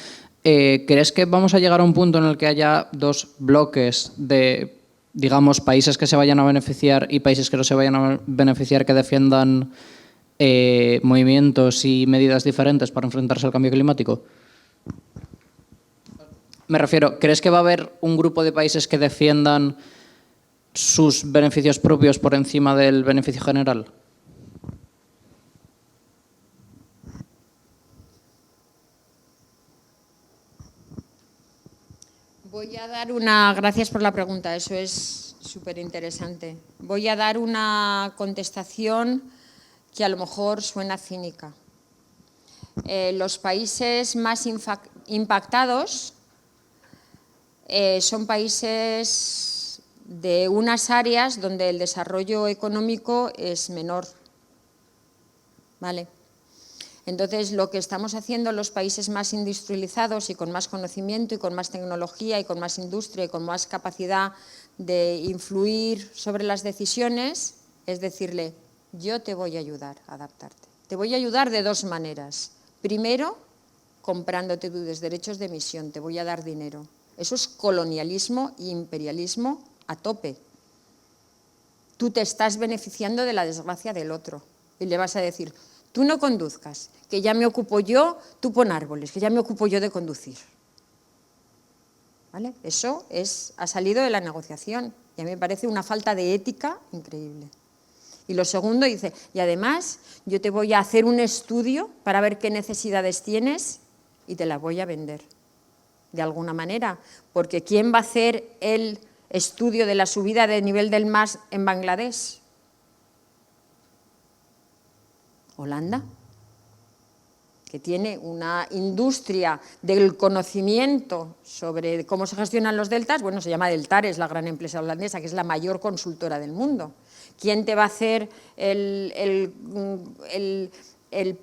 ¿crees que vamos a llegar a un punto en el que haya dos bloques de, digamos, países que se vayan a beneficiar y países que no se vayan a beneficiar que defiendan movimientos y medidas diferentes para enfrentarse al cambio climático? Me refiero, ¿crees que va a haber un grupo de países que defiendan sus beneficios propios por encima del beneficio general? Voy a dar gracias por la pregunta, eso es súper interesante. Voy a dar una contestación que a lo mejor suena cínica. Los países más impactados son países de unas áreas donde el desarrollo económico es menor. ¿Vale? Entonces, lo que estamos haciendo en los países más industrializados y con más conocimiento y con más tecnología y con más industria y con más capacidad de influir sobre las decisiones es decirle, yo te voy a ayudar a adaptarte. Te voy a ayudar de dos maneras. Primero, comprándote tus derechos de emisión, te voy a dar dinero. Eso es colonialismo e imperialismo a tope. Tú te estás beneficiando de la desgracia del otro y le vas a decir, tú no conduzcas, que ya me ocupo yo, tú pon árboles, que ya me ocupo yo de conducir. ¿Vale? Eso ha salido de la negociación y a mí me parece una falta de ética increíble. Y lo segundo dice, y además yo te voy a hacer un estudio para ver qué necesidades tienes y te las voy a vender. De alguna manera, porque ¿quién va a hacer el estudio de la subida del nivel del mar en Bangladesh? Holanda, que tiene una industria del conocimiento sobre cómo se gestionan los deltas, bueno, se llama Deltares, la gran empresa holandesa, que es la mayor consultora del mundo. ¿Quién te va a hacer el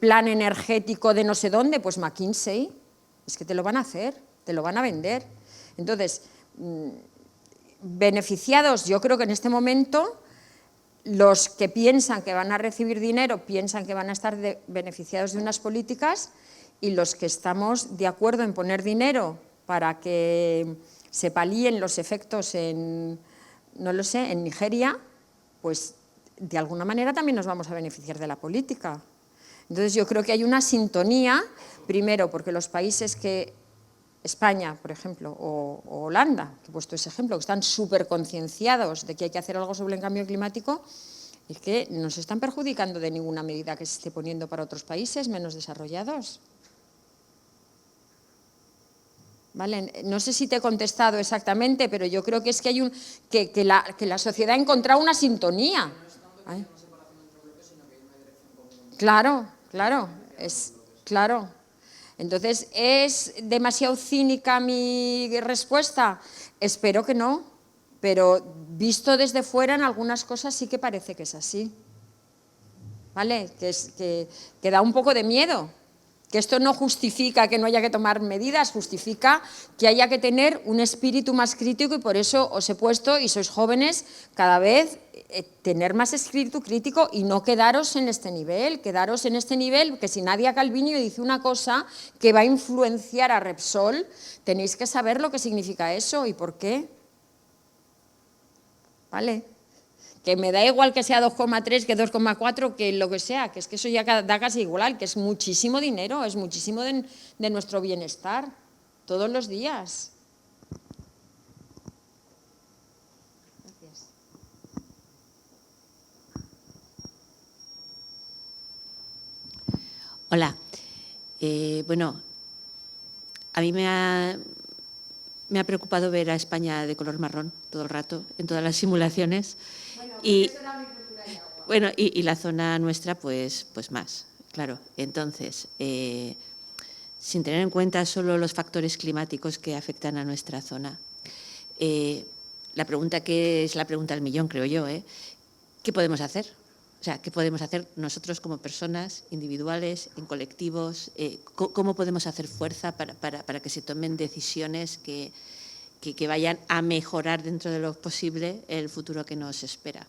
plan energético de no sé dónde? Pues McKinsey, es que te lo van a hacer. Te lo van a vender. Entonces, beneficiados, yo creo que en este momento los que piensan que van a recibir dinero piensan que van a estar beneficiados de unas políticas y los que estamos de acuerdo en poner dinero para que se palíen los efectos en Nigeria, pues de alguna manera también nos vamos a beneficiar de la política. Entonces yo creo que hay una sintonía, primero porque los países que España, por ejemplo, o Holanda, que he puesto ese ejemplo, que están súper concienciados de que hay que hacer algo sobre el cambio climático, es que no se están perjudicando de ninguna medida que se esté poniendo para otros países menos desarrollados. ¿Vale? No sé si te he contestado exactamente, pero yo creo que es que que la sociedad ha encontrado una sintonía. ¿Ay? Claro, claro, claro. Entonces, ¿es demasiado cínica mi respuesta? Espero que no, pero visto desde fuera en algunas cosas sí que parece que es así. ¿Vale? Que da un poco de miedo. Que esto no justifica que no haya que tomar medidas, justifica que haya que tener un espíritu más crítico y por eso os he puesto, y sois jóvenes, cada vez tener más espíritu crítico y no quedaros en este nivel, que si Nadia Calviño dice una cosa que va a influenciar a Repsol, tenéis que saber lo que significa eso y por qué. ¿Vale? Que me da igual que sea 2,3, que 2,4, que lo que sea, que es que eso ya da casi igual, que es muchísimo dinero, es muchísimo de nuestro bienestar, todos los días. Gracias. Hola. Bueno, a mí me ha preocupado ver a España de color marrón todo el rato, en todas las simulaciones. Y la zona nuestra, pues más, claro. Entonces, sin tener en cuenta solo los factores climáticos que afectan a nuestra zona, la pregunta que es la pregunta del millón, creo yo, ¿qué podemos hacer? O sea, ¿qué podemos hacer nosotros como personas individuales, en colectivos? ¿Cómo podemos hacer fuerza para que se tomen decisiones que vayan a mejorar dentro de lo posible el futuro que nos espera?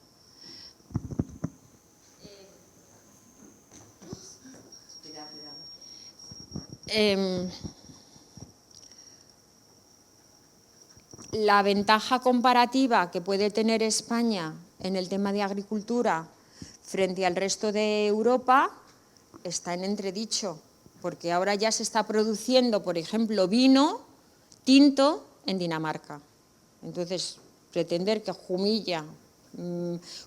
La ventaja comparativa que puede tener España en el tema de agricultura frente al resto de Europa está en entredicho, porque ahora ya se está produciendo, por ejemplo, vino tinto en Dinamarca. Entonces, pretender que Jumilla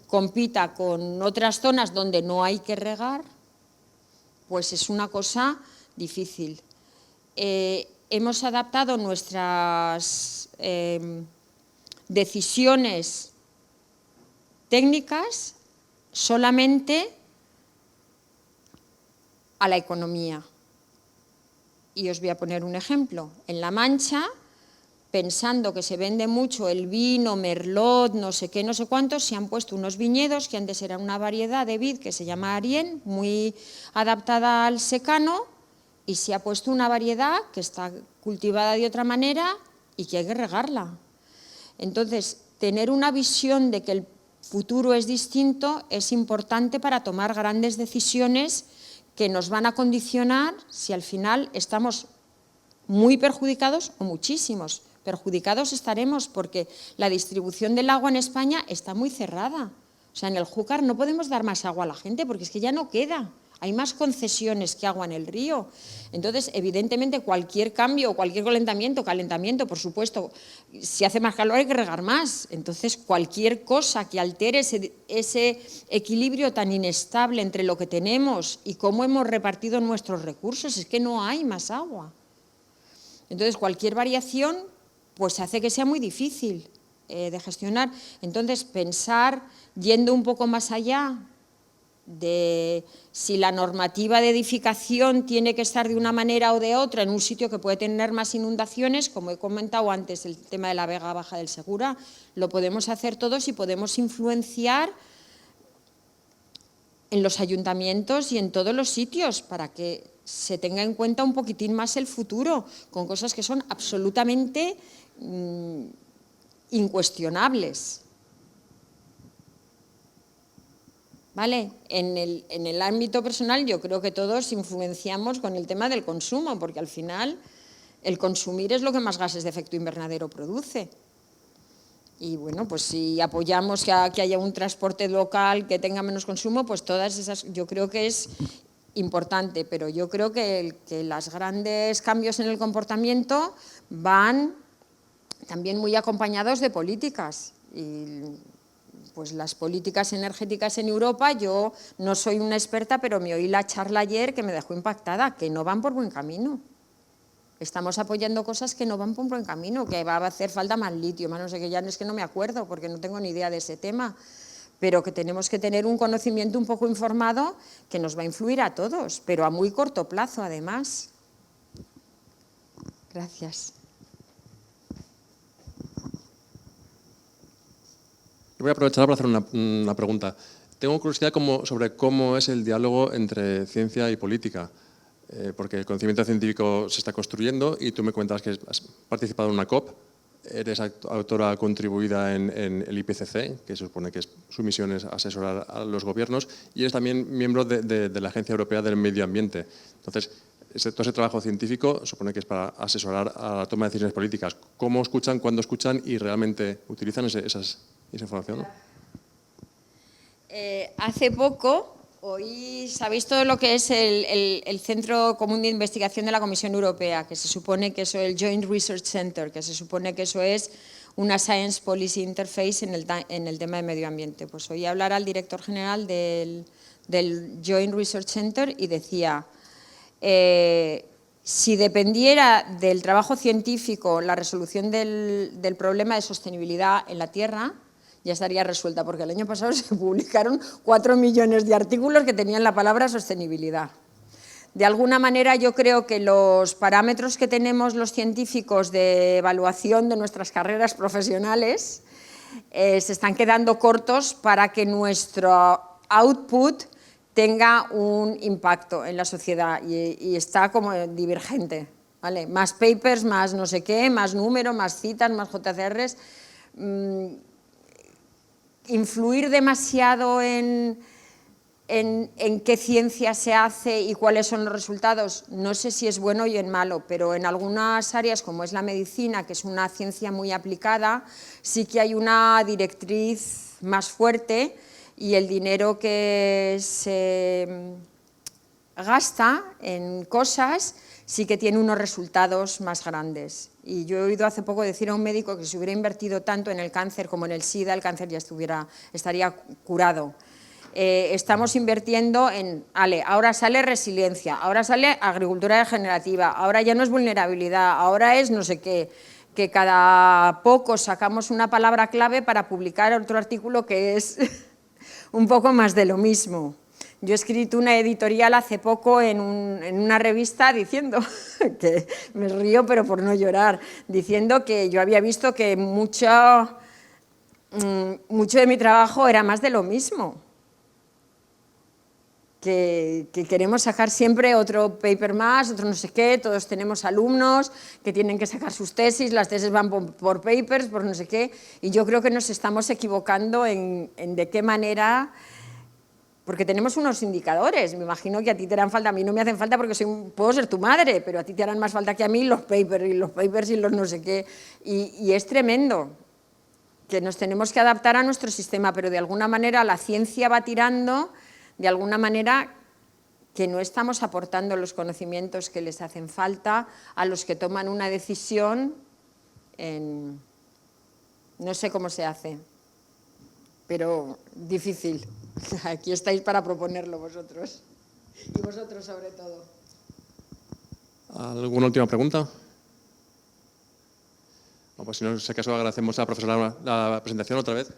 compita con otras zonas donde no hay que regar, pues es una cosa difícil. Hemos adaptado nuestras decisiones técnicas solamente a la economía. Y os voy a poner un ejemplo. En La Mancha, pensando que se vende mucho el vino, merlot, no sé qué, no sé cuántos, se han puesto unos viñedos que antes era una variedad de vid que se llama Arién, muy adaptada al secano, y se ha puesto una variedad que está cultivada de otra manera y que hay que regarla. Entonces, tener una visión de que el futuro es distinto es importante para tomar grandes decisiones que nos van a condicionar si al final estamos muy perjudicados o muchísimos. Perjudicados estaremos porque la distribución del agua en España está muy cerrada. O sea, en el Júcar no podemos dar más agua a la gente porque es que ya no queda. Hay más concesiones que agua en el río. Entonces, evidentemente, cualquier cambio, cualquier calentamiento, por supuesto, si hace más calor hay que regar más. Entonces, cualquier cosa que altere ese equilibrio tan inestable entre lo que tenemos y cómo hemos repartido nuestros recursos, es que no hay más agua. Entonces, cualquier variación pues hace que sea muy difícil de gestionar. Entonces, pensar, yendo un poco más allá, de si la normativa de edificación tiene que estar de una manera o de otra en un sitio que puede tener más inundaciones, como he comentado antes, el tema de la Vega Baja del Segura, lo podemos hacer todos y podemos influenciar en los ayuntamientos y en todos los sitios para que se tenga en cuenta un poquitín más el futuro, con cosas que son absolutamente incuestionables. ¿Vale? En el ámbito personal yo creo que todos influenciamos con el tema del consumo, porque al final el consumir es lo que más gases de efecto invernadero produce. Y bueno, pues si apoyamos que haya un transporte local que tenga menos consumo, pues todas esas, yo creo que es importante, pero yo creo que los grandes cambios en el comportamiento van también muy acompañados de políticas. Y pues las políticas energéticas en Europa, yo no soy una experta, pero me oí la charla ayer que me dejó impactada, que no van por buen camino. Estamos apoyando cosas que no van por buen camino, que va a hacer falta más litio, más no sé qué, ya es que no me acuerdo porque no tengo ni idea de ese tema, pero que tenemos que tener un conocimiento un poco informado que nos va a influir a todos, pero a muy corto plazo además. Gracias. Yo voy a aprovechar para hacer una pregunta. Tengo curiosidad sobre cómo es el diálogo entre ciencia y política, porque el conocimiento científico se está construyendo y tú me cuentas que has participado en una COP, eres autora contribuida en el IPCC, que se supone que su misión es asesorar a los gobiernos, y eres también miembro de la Agencia Europea del Medio Ambiente. Entonces, todo ese trabajo científico supone que es para asesorar a la toma de decisiones políticas. ¿Cómo escuchan, cuándo escuchan y realmente utilizan esa información? Hace poco sabéis todo lo que es el Centro Común de Investigación de la Comisión Europea, que se supone que eso es el Joint Research Center, que se supone que eso es una Science Policy Interface en el tema de medio ambiente. Pues oí hablar al director general del Joint Research Center y decía, si dependiera del trabajo científico la resolución del problema de sostenibilidad en la Tierra, ya estaría resuelta, porque el año pasado se publicaron 4 millones de artículos que tenían la palabra sostenibilidad. De alguna manera yo creo que los parámetros que tenemos los científicos de evaluación de nuestras carreras profesionales se están quedando cortos para que nuestro output tenga un impacto en la sociedad y está como divergente, ¿vale? Más papers, más no sé qué, más número, más citas, más JCRs. Influir demasiado en qué ciencia se hace y cuáles son los resultados, no sé si es bueno o en malo, pero en algunas áreas como es la medicina, que es una ciencia muy aplicada, sí que hay una directriz más fuerte y el dinero que se gasta en cosas sí que tiene unos resultados más grandes. Y yo he oído hace poco decir a un médico que si hubiera invertido tanto en el cáncer como en el SIDA, el cáncer ya estaría curado. Estamos invirtiendo en, ahora sale resiliencia, ahora sale agricultura regenerativa, ahora ya no es vulnerabilidad, ahora es no sé qué, que cada poco sacamos una palabra clave para publicar otro artículo que es un poco más de lo mismo. Yo he escrito una editorial hace poco en una revista diciendo, que me río pero por no llorar, diciendo que yo había visto que mucho de mi trabajo era más de lo mismo, que queremos sacar siempre otro paper más, otro no sé qué, todos tenemos alumnos que tienen que sacar sus tesis, las tesis van por papers, por no sé qué, y yo creo que nos estamos equivocando en de qué manera. Porque tenemos unos indicadores, me imagino que a ti te harán falta, a mí no me hacen falta porque puedo ser tu madre, pero a ti te harán más falta que a mí los papers y los no sé qué. Y es tremendo que nos tenemos que adaptar a nuestro sistema, pero de alguna manera la ciencia va tirando, de alguna manera que no estamos aportando los conocimientos que les hacen falta a los que toman una decisión no sé cómo se hace, pero difícil. Aquí estáis para proponerlo vosotros, y vosotros sobre todo. ¿Alguna última pregunta? No, pues si no, en ese caso agradecemos a la profesora la presentación otra vez.